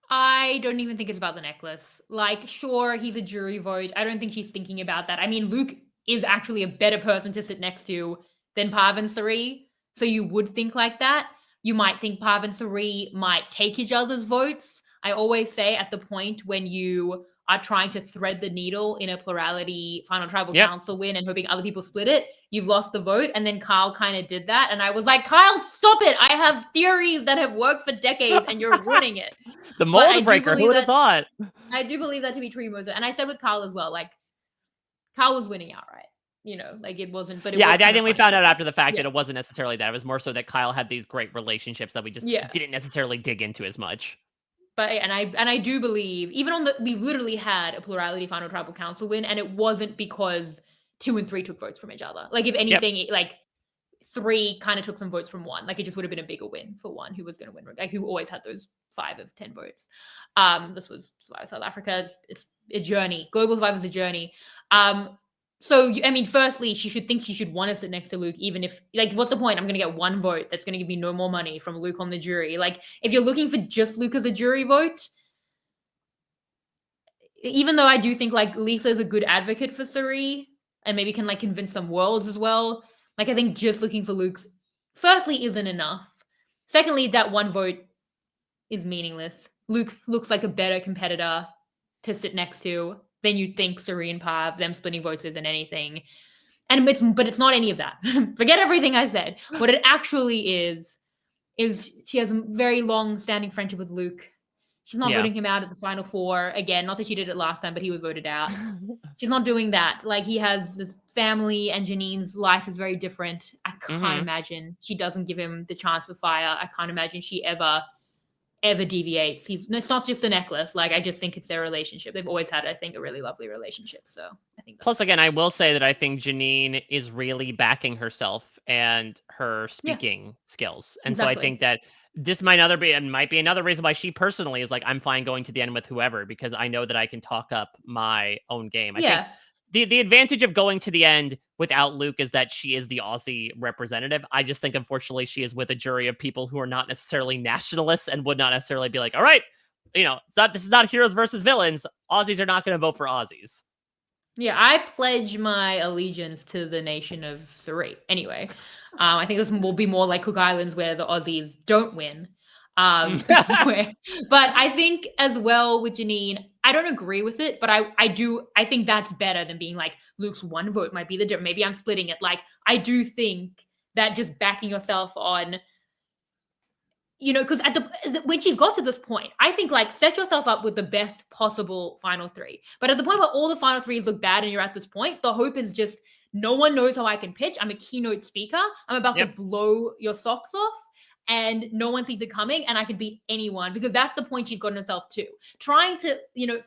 I don't even think it's about the necklace. Like, sure, he's a jury vote. I don't think she's thinking about that. I mean, Luke is actually a better person to sit next to than Parv and Sari. So you would think like that. You might think Parv and Sari might take each other's votes. I always say at the point when you are trying to thread the needle in a plurality final tribal Yep. council win and hoping other people split it, you've lost the vote. And then Kyle kind of did that. And I was like, Kyle, stop it. I have theories that have worked for decades and you're ruining it. The But mold breaker, who would have thought? I do believe that to be true, Moza. And I said with Kyle as well, like Kyle was winning outright. Like it wasn't, but it Yeah, was I kind of think we funny found out looking. after the fact Yeah. that it wasn't necessarily that. It was more so that Kyle had these great relationships that we just Yeah. didn't necessarily dig into as much. But I do believe even on we literally had a plurality final tribal council win, and it wasn't because 2 and 3 took votes from each other. Like if Yep. anything, like 3 kind of took some votes from 1. Like it just would have been a bigger win for 1 who was going to win. Like who always had those 5 of 10 votes. This was Survivor South Africa. It's a journey. Global Survivor's a journey. So I mean, firstly, she should think she should want to sit next to Luke, even if like, what's the point? I'm gonna get 1 vote that's gonna give me no more money from Luke on the jury. Like, if you're looking for just Luke as a jury vote, even though I do think like Lisa is a good advocate for Suri and maybe can like convince some worlds as well. Like, I think just looking for Luke's firstly isn't enough. Secondly, that 1 vote is meaningless. Luke looks like a better competitor to sit next to than you'd think Suri and Parv. Them splitting votes isn't anything. But it's not any of that. Forget everything I said. What it actually is she has a very long standing friendship with Luke. She's not voting him out at the final 4 again. Not that she did it last time, but he was voted out. She's not doing that. Like, he has this family, and Janine's life is very different. I can't imagine she doesn't give him the chance of fire. I can't imagine she ever deviates. It's not just a necklace. Like, I just think it's their relationship. They've always had, I think, a really lovely relationship. So I think Plus, again, I will say that I think Janine is really backing herself and her speaking skills. And so I think that this might be another reason why she personally is like, I'm fine going to the end with whoever, because I know that I can talk up my own game. I think the advantage of going to the end without Luke is that she is the Aussie representative. I just think, unfortunately, she is with a jury of people who are not necessarily nationalists and would not necessarily be like, all right, this is not heroes versus villains. Aussies are not going to vote for Aussies. Yeah, I pledge my allegiance to the nation of Suri. Anyway, I think this will be more like Cook Islands where the Aussies don't win. But I think as well with Janine, I don't agree with it, but I think that's better than being like Luke's 1 vote might be the difference. Maybe I'm splitting it. Like, I do think that just backing yourself on, because when she's got to this point, I think like set yourself up with the best possible final 3. But at the point where all the final 3s look bad and you're at this point, the hope is just no one knows how I can pitch. I'm a keynote speaker. I'm about to blow your socks off and no one sees it coming and I can beat anyone, because that's the point she's gotten herself to. Trying to,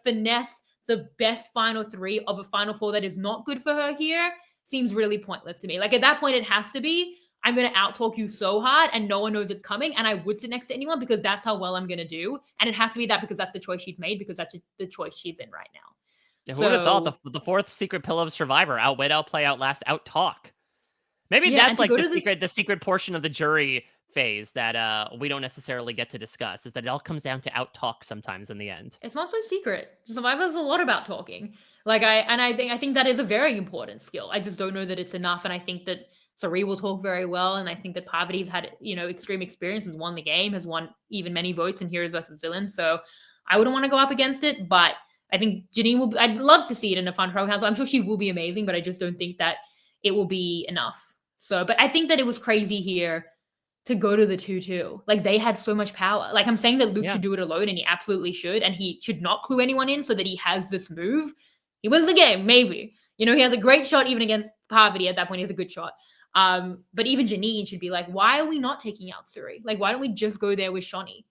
finesse the best final 3 of a final 4 that is not good for her here seems really pointless to me. Like, at that point, it has to be, I'm going to outtalk you so hard and no one knows it's coming, and I would sit next to anyone because that's how well I'm going to do. And it has to be that because that's the choice she's made, because that's the choice she's in right now. Yeah, who would have thought the 4th secret pillar of Survivor: outwit, outplay, outlast, outtalk. Maybe that's like the secret portion of the jury phase that we don't necessarily get to discuss, is that it all comes down to out talk sometimes in the end. It's not so secret. Survivor's a lot about talking. I think that is a very important skill. I just don't know that it's enough. And I think that Sari will talk very well. And I think that Parvati's had, extreme experience, has won the game, has won even many votes in Heroes versus Villains. So I wouldn't want to go up against it. But I think Janine I'd love to see it in a fun tribal council. I'm sure she will be amazing, but I just don't think that it will be enough. So, but I think that it was crazy here to go to the 2-2. Like, they had so much power. Like, I'm saying that Luke should do it alone, and he absolutely should, and he should not clue anyone in so that he has this move. He wins the game, maybe. He has a great shot even against Parvati. At that point, he has a good shot. But even Janine should be like, why are we not taking out Suri? Like, why don't we just go there with Shaunie?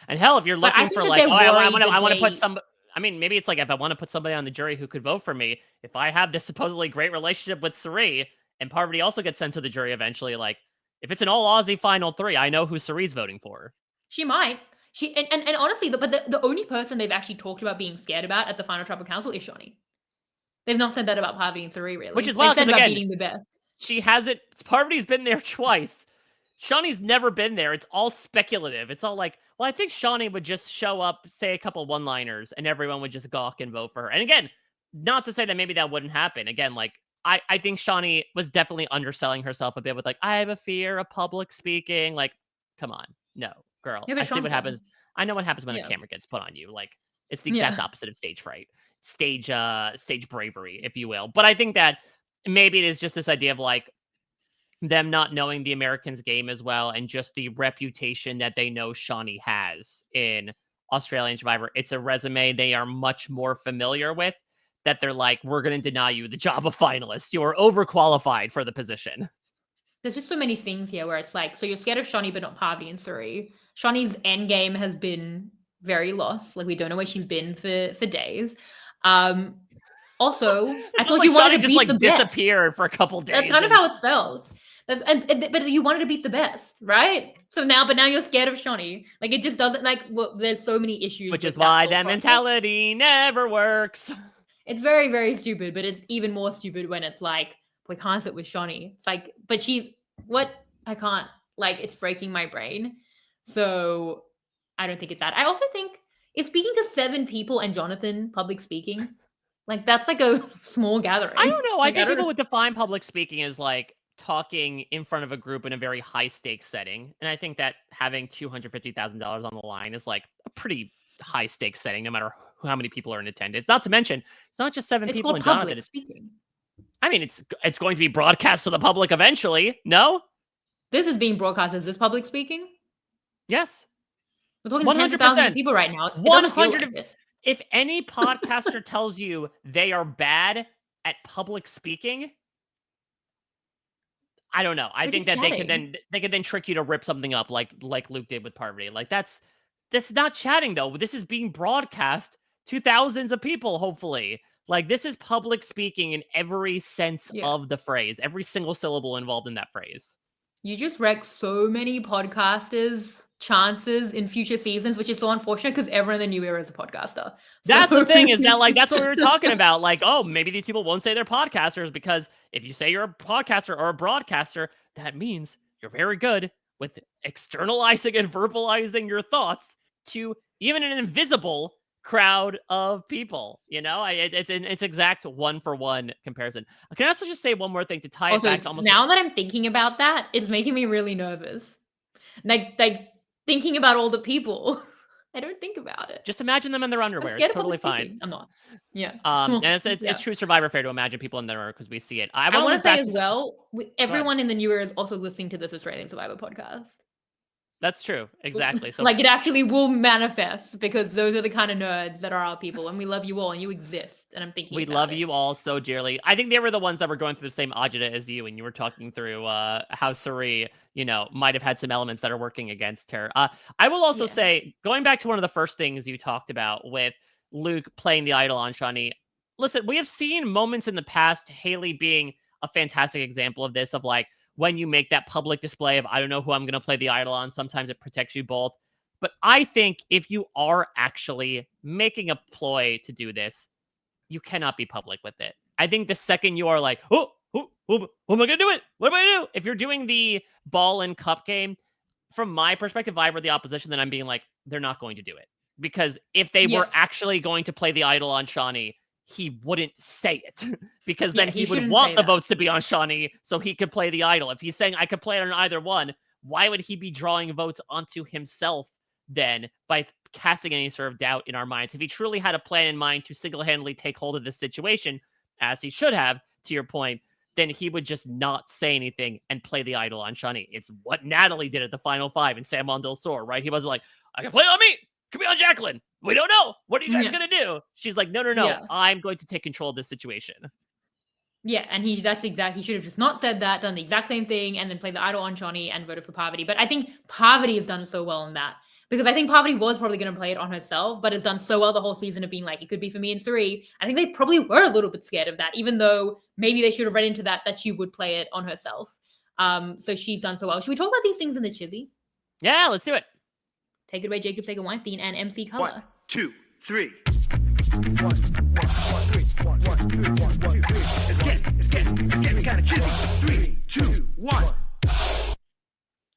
And hell, if you're looking for like, I want to put some. I mean, maybe it's like if I want to put somebody on the jury who could vote for me, if I have this supposedly great relationship with Suri, and Parvati also gets sent to the jury eventually, like, if it's an all Aussie final 3, I know who Suri's voting for. She might. And honestly, the only person they've actually talked about being scared about at the final tribal council is Shaunie. They've not said that about Parvati and Suri, really. Which is wild, they've said about again, beating the best. She hasn't. Parvati's been there twice. Shaunie's never been there. It's all speculative. It's all like, well, I think Shaunie would just show up, say a couple one-liners, and everyone would just gawk and vote for her. And again, not to say that maybe that wouldn't happen. Again, like, I think Shaunie was definitely underselling herself a bit with like, I have a fear of public speaking. Like, come on. No, girl. I see what happens. I know what happens when a camera gets put on you. Like, it's the exact opposite of stage fright. Stage bravery, if you will. But I think that maybe it is just this idea of like them not knowing the Americans game as well, and just the reputation that they know Shaunie has in Australian Survivor. It's a resume they are much more familiar with, that they're like, we're going to deny you the job of finalist. You are overqualified for the position. There's just so many things here where it's like, so you're scared of Shaunie, but not Parvati and Suri. Shaunie's end game has been very lost. Like, we don't know where she's been for days. Also, I thought you wanted to beat the best. Disappeared for a couple days. That's kind of how it's felt. But you wanted to beat the best, right? So now you're scared of Shaunie. Like, it just doesn't, like, there's so many issues. Which is why that mentality never works. It's very, very stupid, but it's even more stupid when it's like, we can't sit with Shaunie. It's like, but I can't, like, it's breaking my brain. So I don't think it's that. I also think, is speaking to 7 people and Jonathan public speaking? Like, that's like a small gathering. I don't know. I think people would define public speaking as like talking in front of a group in a very high stakes setting. And I think that having $250,000 on the line is like a pretty high stakes setting, no matter how many people are in attendance. Not to mention, it's not just 7 people and Jonathan. It's speaking. I mean, it's going to be broadcast to the public eventually. No? This is being broadcast. Is this public speaking? Yes. We're talking tens of thousands of people right now. 100. If any podcaster tells you they are bad at public speaking, I don't know. I think that they could then trick you to rip something up like Luke did with Parvati. Like, that's not chatting though. This is being broadcast to thousands of people, hopefully. Like, this is public speaking in every sense of the phrase, every single syllable involved in that phrase. You just wreck so many podcasters' chances in future seasons, which is so unfortunate because everyone in the new era is a podcaster. That's the thing, is that, like, that's what we were talking about. Like, oh, maybe these people won't say they're podcasters, because if you say you're a podcaster or a broadcaster, that means you're very good with externalizing and verbalizing your thoughts to even an invisible crowd of people. It's exact 1-for-1 comparison. I can also just say one more thing to tie it back to almost. Now that I'm thinking about that, it's making me really nervous. Like thinking about all the people. I don't think about it. Just imagine them in their underwear. It's totally fine. I'm not. Yeah. And it's true Survivor fare to imagine people in their underwear, because we see it. I want to say as well, everyone in the new era is also listening to this Australian Survivor podcast. That's true. Exactly. So, like, it actually will manifest, because those are the kind of nerds that are our people, and we love you all, and you exist. And I'm thinking we love you all so dearly. I think they were the ones that were going through the same agita as you, and you were talking through how Suri, might have had some elements that are working against her. I will also say, going back to one of the first things you talked about with Luke playing the idol on Shaunie, listen, we have seen moments in the past, Haley being a fantastic example of this, of like, when you make that public display of, I don't know who I'm going to play the idol on, sometimes it protects you both. But I think if you are actually making a ploy to do this, you cannot be public with it. I think the second you are like, who am I going to do it? What am I going to do? If you're doing the ball and cup game, from my perspective, if I were the opposition, then I'm being like, they're not going to do it. Because if they Yeah. were actually going to play the idol on Shaunie, he wouldn't say it. Because then Yeah, he he would shouldn't want say the that. votes to be on Shaunie so he could play the idol. If he's saying I could play it on either one, why would he be drawing votes onto himself then by casting any sort of doubt in our minds? If he truly had a plan in mind to single-handedly take hold of this situation, as he should have, to your point, then he would just not say anything and play the idol on Shaunie. It's what Natalie did at the Final Five in San Juan del Sur, right? He wasn't like, I can play it on me. Could be on Jacqueline. We don't know. What are you guys Yeah. going to do? She's like, no. Yeah. I'm going to take control of this situation. Yeah, and he should have just not said that, done the exact same thing, and then played the idol on Shaunie and voted for Parvati. But I think Parvati has done so well in that. Because I think Parvati was probably going to play it on herself, but has done so well the whole season of being like, it could be for me and Suri. I think they probably were a little bit scared of that, even though maybe they should have read into that she would play it on herself. So she's done so well. Should we talk about these things in the Chizzy? Yeah, let's do it. Take it away, Jacob Sager-Weinstein and MC Color. 1, 2, 3. 1, 1, 1, 3, 1, 1, 3, 1, 1, 3. It's getting kind of chizzy. 3, 2, 1.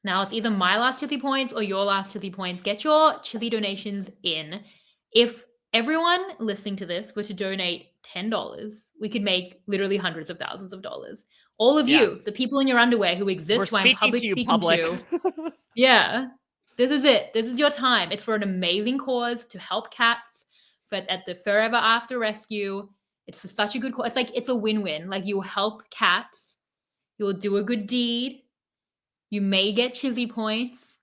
Now it's either my last Chizzy points or your last Chizzy points. Get your Chizzy donations in. If everyone listening to this were to donate $10, we could make literally hundreds of thousands of dollars. All of you, the people in your underwear who exist, who I'm public speaking to. Yeah, this is it. This is your time. It's for an amazing cause to help cats at the Forever After Rescue. It's for such a good cause. It's like, it's a win-win. Like, you will help cats. You will do a good deed. You may get Chizzy points.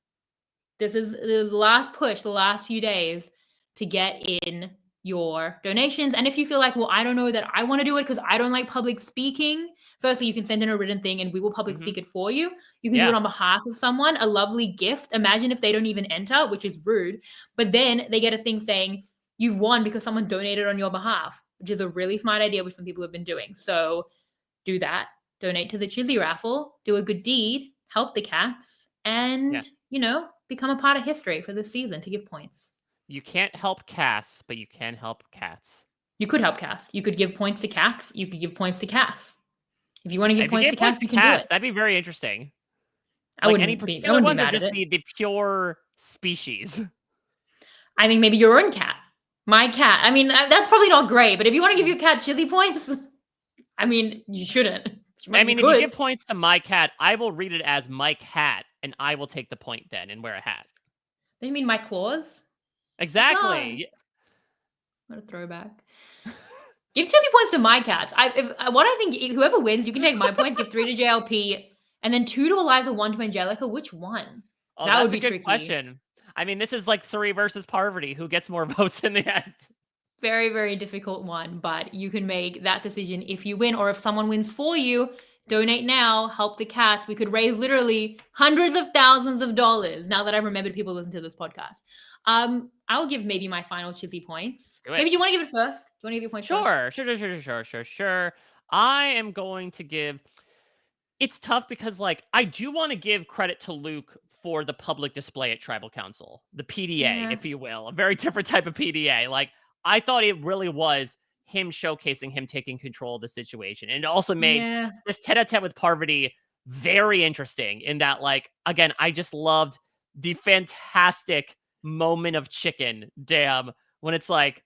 This is the last push, the last few days to get in your donations. And if you feel like, well, I don't know that I want to do it because I don't like public speaking, firstly, you can send in a written thing and we will public speak it for you. You can do it on behalf of someone, a lovely gift. Imagine if they don't even enter, which is rude, but then they get a thing saying you've won because someone donated on your behalf, which is a really smart idea, which some people have been doing. So do that. Donate to the Chizzy raffle, do a good deed, help the cats, and, become a part of history for this season to give points. You can't help Cass, but you can help cats. You could help Cass. You could give points to cats. You could give points to Cass. If you want to give points to Cass, you can do it. That'd be very interesting. I wouldn't be mad at it. The pure species. I think maybe your own cat. My cat. I mean, that's probably not great, but if you want to give your cat Chizzy points, I mean, you shouldn't. I mean, if you give points to my cat, I will read it as my cat, and I will take the point then and wear a hat. You mean my claws? Exactly. Oh. What a throwback. Give Chizzy points to my cats. I think whoever wins, you can take my points, give 3 to JLP, and then 2 to Eliza, 1 to Angelica. Which one? Oh, that would be a good question. I mean, this is like Suri versus Parvati. Who gets more votes in the end? Very, very difficult one, but you can make that decision if you win, or if someone wins for you. Donate now, help the cats. We could raise literally hundreds of thousands of dollars now that I've remembered people listen to this podcast. I'll give maybe my final Chizzy points. Maybe do you want to give it first? Do you want to give your points first? Sure. I am going to give... It's tough because, like, I do want to give credit to Luke for the public display at Tribal Council. The PDA, if you will. A very different type of PDA. Like, I thought it really was him showcasing him taking control of the situation. And it also made this tete-a-tete with Parvati very interesting in that, like, again, I just loved the fantastic moment of chicken, when it's like,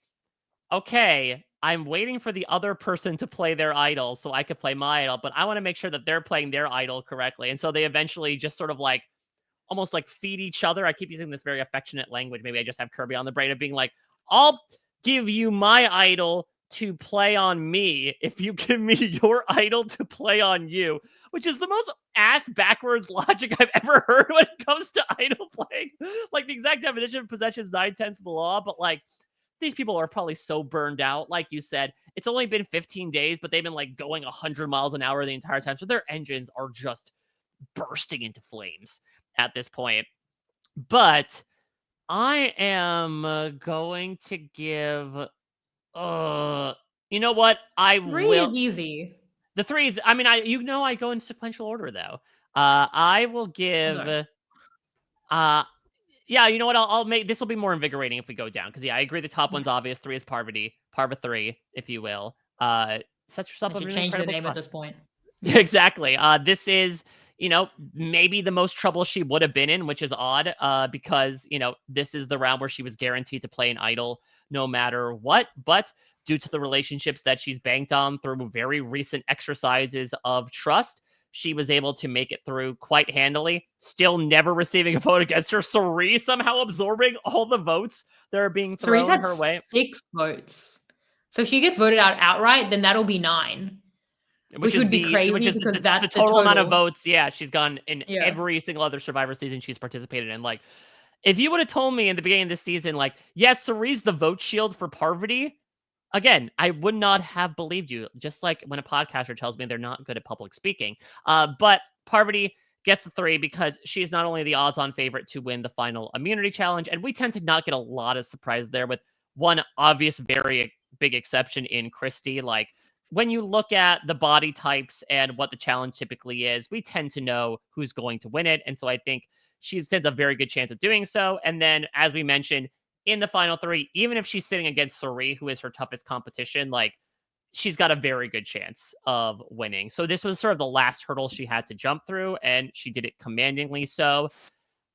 okay, I'm waiting for the other person to play their idol so I could play my idol, but I want to make sure that they're playing their idol correctly. And so they eventually just sort of like, almost like feed each other. I keep using this very affectionate language. Maybe I just have Kirby on the brain of being like, I'll give you my idol to play on me if you give me your idol to play on you, which is the most ass backwards logic I've ever heard when it comes to idol playing. Like, the exact definition of possession is 9/10 of the law, but like, these people are probably so burned out. Like you said, it's only been 15 days, but they've been like going 100 miles an hour the entire time. So their engines are just bursting into flames at this point. But I am going to give, you know what? Three is easy. The 3 is, I mean, I go in sequential order though. I will give, yeah, you know what? I'll make, this will be more invigorating if we go down. Because, I agree. The top one's obvious. 3 is Parvati. Parva 3, if you will. Set yourself up. I should change the name at this point. Exactly. This is, maybe the most trouble she would have been in, which is odd, because, this is the round where she was guaranteed to play an idol no matter what. But due to the relationships that she's banked on through very recent exercises of trust, she was able to make it through quite handily, still never receiving a vote against her. Suri somehow absorbing all the votes that are being Cerise's thrown had her way. 6 votes. So if she gets voted out outright, then that'll be 9. Which would be crazy because that's the total amount of total. votes. Yeah, she's gone in Yeah. every single other Survivor season she's participated in. Like, if you would have told me in the beginning of this season, like, yes, Cerise's the vote shield for Parvati, again, I would not have believed you. Just like when a podcaster tells me they're not good at public speaking. But Parvati gets the 3 because she's not only the odds-on favorite to win the final immunity challenge, and we tend to not get a lot of surprise there, with one obvious, very big exception in Christy. Like, when you look at the body types and what the challenge typically is, we tend to know who's going to win it. And so I think she stands a very good chance of doing so. And then, as we mentioned, in the final 3, even if she's sitting against Suri, who is her toughest competition, like, she's got a very good chance of winning. So this was sort of the last hurdle she had to jump through, and she did it commandingly. So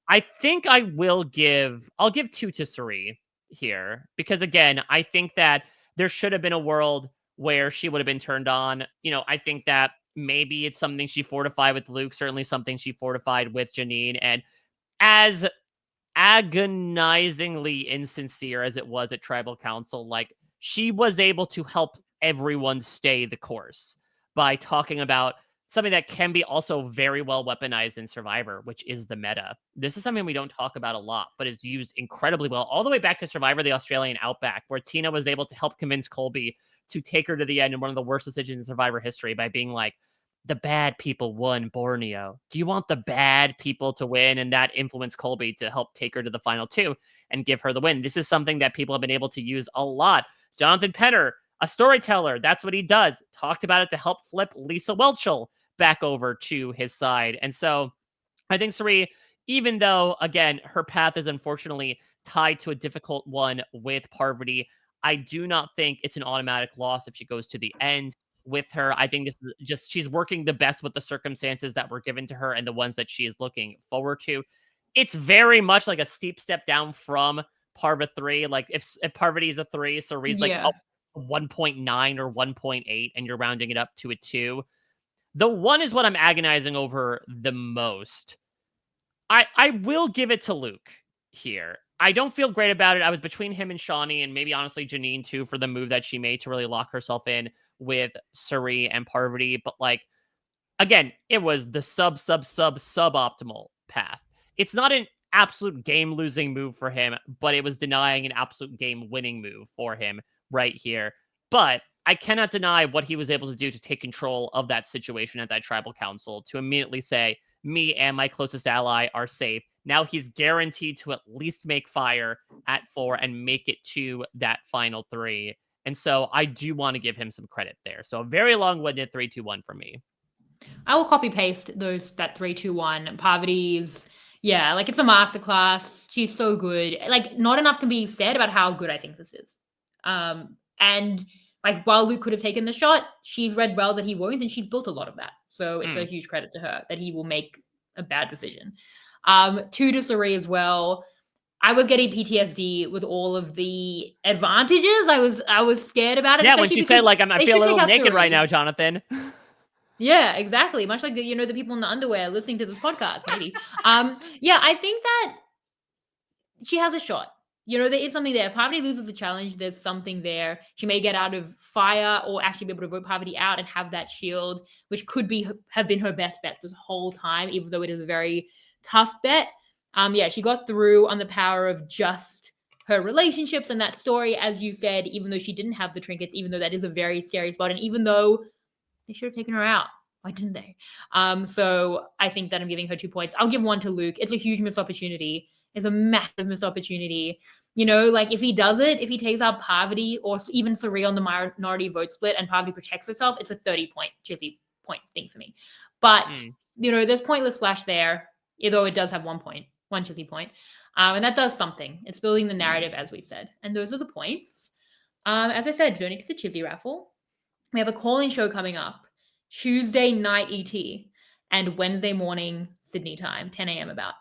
I think I'll give 2 to Suri here, because again, I think that there should have been a world where she would have been turned on. I think that maybe it's something she fortified with Luke, certainly something she fortified with Janine, and as agonizingly insincere as it was at Tribal Council, like, she was able to help everyone stay the course by talking about something that can be also very well weaponized in Survivor, which is the meta. This is something we don't talk about a lot, but is used incredibly well, all the way back to Survivor the Australian Outback, where Tina was able to help convince Colby to take her to the end in one of the worst decisions in Survivor history by being like, the bad people won Borneo. Do you want the bad people to win? And that influenced Colby to help take her to the final 2 and give her the win. This is something that people have been able to use a lot. Jonathan Penner, a storyteller, that's what he does. Talked about it to help flip Lisa Welchel back over to his side. And so I think Suri, even though, again, her path is unfortunately tied to a difficult one with Parvati, I do not think it's an automatic loss if she goes to the end with her. I think this is just, she's working the best with the circumstances that were given to her and the ones that she is looking forward to. It's very much like a steep step down from Parva 3. Like, if Parvati is a 3, Suri's like 1.9 or 1.8, and you're rounding it up to a 2. The 1 is what I'm agonizing over the most. I will give it to Luke here. I don't feel great about it. I was between him and Shaunie, and maybe honestly Janine too, for the move that she made to really lock herself in with Suri and Parvati. But like, again, it was the suboptimal path. It's not an absolute game losing move for him, but it was denying an absolute game winning move for him right here. But I cannot deny what he was able to do to take control of that situation at that tribal council, to immediately say, me and my closest ally are safe. Now he's guaranteed to at least make fire at 4 and make it to that final 3. And so I do want to give him some credit there. So a very long-winded 3-2-1 for me. I will copy paste that 3-2-1. Parvati's, yeah, like, it's a masterclass. She's so good. Like, not enough can be said about how good I think this is. And like, while Luke could have taken the shot, she's read well that he won't, and she's built a lot of that. So it's a huge credit to her that he will make a bad decision. 2 to Suri as well. I was getting PTSD with all of the advantages. I was scared about it. Yeah, when she said, like, I feel a little naked right now, Jonathan. Yeah, exactly. Much like the people in the underwear listening to this podcast, maybe. Yeah, I think that she has a shot. There is something there. If Parvati loses a challenge, there's something there. She may get out of fire, or actually be able to vote Parvati out and have that shield, which could have been her best bet this whole time, even though it is a very tough bet. Yeah, she got through on the power of just her relationships and that story, as you said, even though she didn't have the trinkets, even though that is a very scary spot, and even though they should have taken her out. Why didn't they? So I think that I'm giving her 2 points. I'll give 1 to Luke. It's a huge missed opportunity. It's a massive missed opportunity. Like, if he does it, if he takes out Parvati or even Suri on the minority vote split and Parvati protects herself, it's a 30-point chizzy point thing for me. But, there's pointless flash there, although it does have 1 point, 1 chizzy point. And that does something. It's building the narrative, as we've said. And those are the points. As I said, donate to the chizzy raffle. We have a call-in show coming up, Tuesday night ET. and Wednesday morning Sydney time, 10 a.m. about.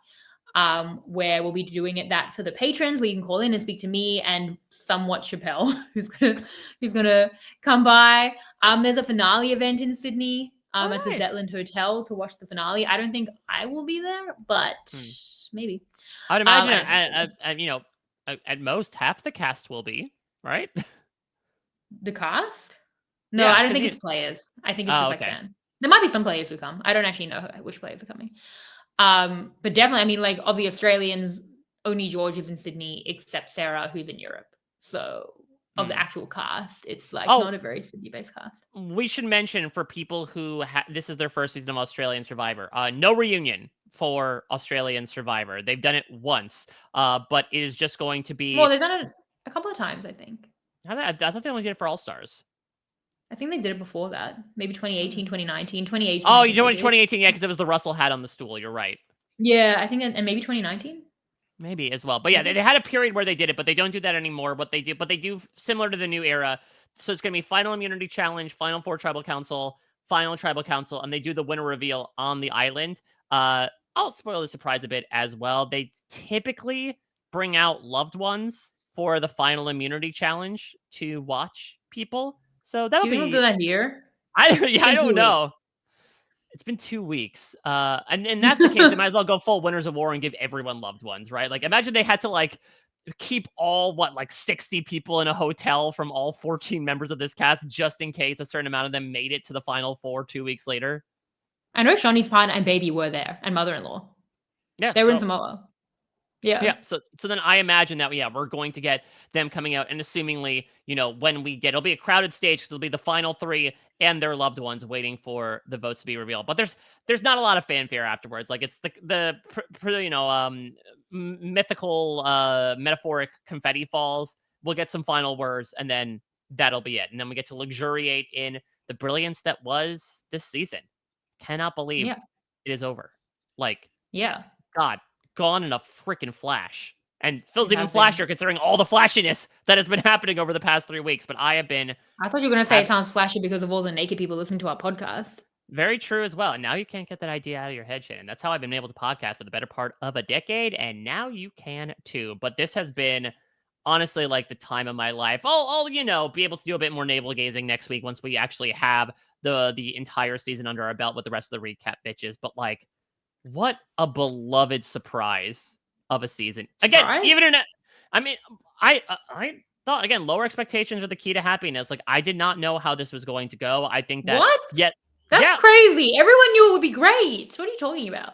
Where we'll be doing that for the patrons, where you can call in and speak to me and somewhat Chappelle, who's gonna come by. There's a finale event in Sydney at the Zetland Hotel to watch the finale. I don't think I will be there, but maybe. I'd imagine at most half the cast will be, right? The cast? No, Yeah, I don't 'cause think you- it's players. I think it's just like okay. fans. There might be some players who come. I don't actually know which players are coming. But definitely, I mean, like, of the Australians, only George is in Sydney, except Sarah, who's in Europe. So of the actual cast, it's like not a very Sydney-based cast. We should mention for people who this is their first season of Australian Survivor, no reunion for Australian Survivor. They've done it once, but it is just going to be. Well, they've done it a couple of times, I think. I thought they only did it for All Stars. I think they did it before that. Maybe 2018, 2019. 2018. Oh, you know, in 2018, yeah, because it was the Russell hat on the stool. You're right. Yeah, I think, and maybe 2019. Maybe as well. But yeah, they had a period where they did it, but they don't do that anymore. But they do similar to the new era. So it's going to be final immunity challenge, final 4 tribal council, final tribal council, and they do the winner reveal on the island. I'll spoil the surprise a bit as well. They typically bring out loved ones for the final immunity challenge to watch people. So that'll be. We'll do that here. I don't know. It's been 2 weeks. And that's the case. They might as well go full Winners of War and give everyone loved ones, right? Like, imagine they had to, like, keep all, 60 people in a hotel from all 14 members of this cast just in case a certain amount of them made it to the final 4 2 weeks later. I know Shaunie's partner and baby were there, and mother-in-law. Yeah. They were in Samoa. Yeah. So then I imagine that, we're going to get them coming out, and assumingly, when we get, it'll be a crowded stage because it'll be the final 3 and their loved ones waiting for the votes to be revealed. But there's not a lot of fanfare afterwards. Like, it's the mythical, metaphoric confetti falls. We'll get some final words, and then that'll be it. And then we get to luxuriate in the brilliance that was this season. Cannot believe it is over. Like, God. Gone in a freaking flash. And feels even flashier considering all the flashiness that has been happening over the past 3 weeks. But I thought you were going to say it sounds flashy because of all the naked people listening to our podcast. Very true as well. And now you can't get that idea out of your head, Shannon. That's how I've been able to podcast for the better part of a decade. And now you can too. But this has been honestly like the time of my life. I'll be able to do a bit more navel gazing next week once we actually have the entire season under our belt with the rest of the recap bitches. But like, what a beloved surprise of a season. Again, I thought, again, lower expectations are the key to happiness. Like, I did not know how this was going to go. I think that... What? That's crazy. Everyone knew it would be great. What are you talking about?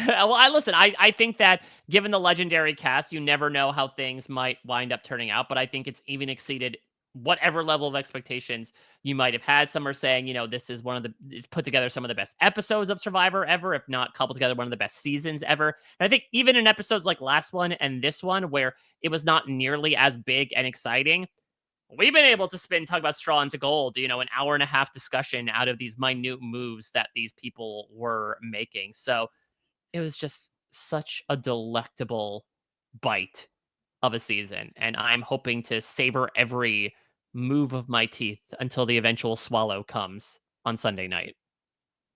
Well, I think that given the legendary cast, you never know how things might wind up turning out, but I think it's even exceeded whatever level of expectations you might have had. Some are saying, this is it's put together some of the best episodes of Survivor ever, if not cobbled together one of the best seasons ever. And I think even in episodes like last one and this one, where it was not nearly as big and exciting, we've been able to talk about straw into gold, an hour and a half discussion out of these minute moves that these people were making. So it was just such a delectable bite of a season, and I'm hoping to savor every move of my teeth until the eventual swallow comes on Sunday night.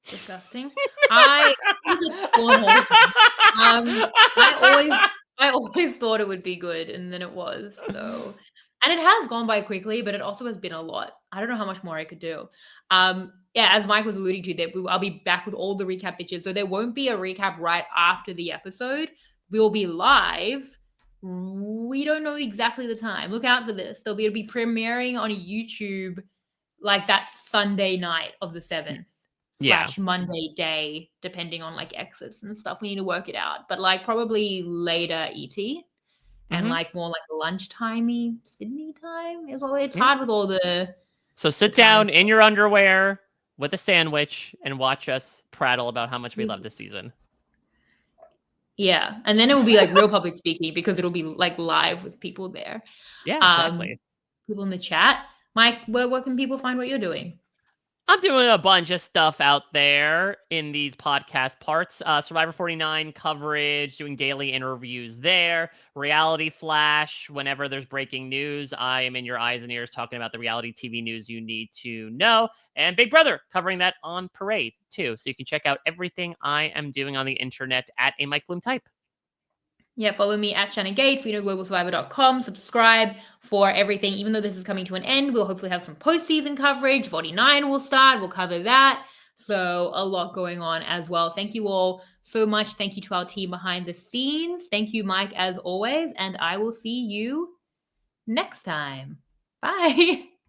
Disgusting. I always thought it would be good, and then it was. So, and it has gone by quickly, but it also has been a lot. I don't know how much more I could do. As Mike was alluding to, I'll be back with all the recap bitches. So there won't be a recap right after the episode. We'll be live. We don't know exactly the time. Look out for this. It'll be premiering on YouTube like that Sunday night of the 7th / Monday day, depending on like exits and stuff. We need to work it out. But like probably later ET and like more like lunchtimey Sydney time is what it's hard with all the... So sit down in your underwear with a sandwich and watch us prattle about how much we love this season. Yeah, and then it will be like real public speaking because it'll be like live with people there. Yeah, exactly. People in the chat. Mike, where can people find what you're doing? I'm doing a bunch of stuff out there in these podcast parts. Survivor 49 coverage, doing daily interviews there. Reality Flash, whenever there's breaking news, I am in your eyes and ears talking about the reality TV news you need to know. And Big Brother, covering that on Parade, too. So you can check out everything I am doing on the internet at a Mike Bloom type. Yeah, follow me at Shannon Gates, WeKnowGlobalSurvivor.com. Subscribe for everything. Even though this is coming to an end, we'll hopefully have some postseason coverage. 49 will start. We'll cover that. So a lot going on as well. Thank you all so much. Thank you to our team behind the scenes. Thank you, Mike, as always. And I will see you next time. Bye.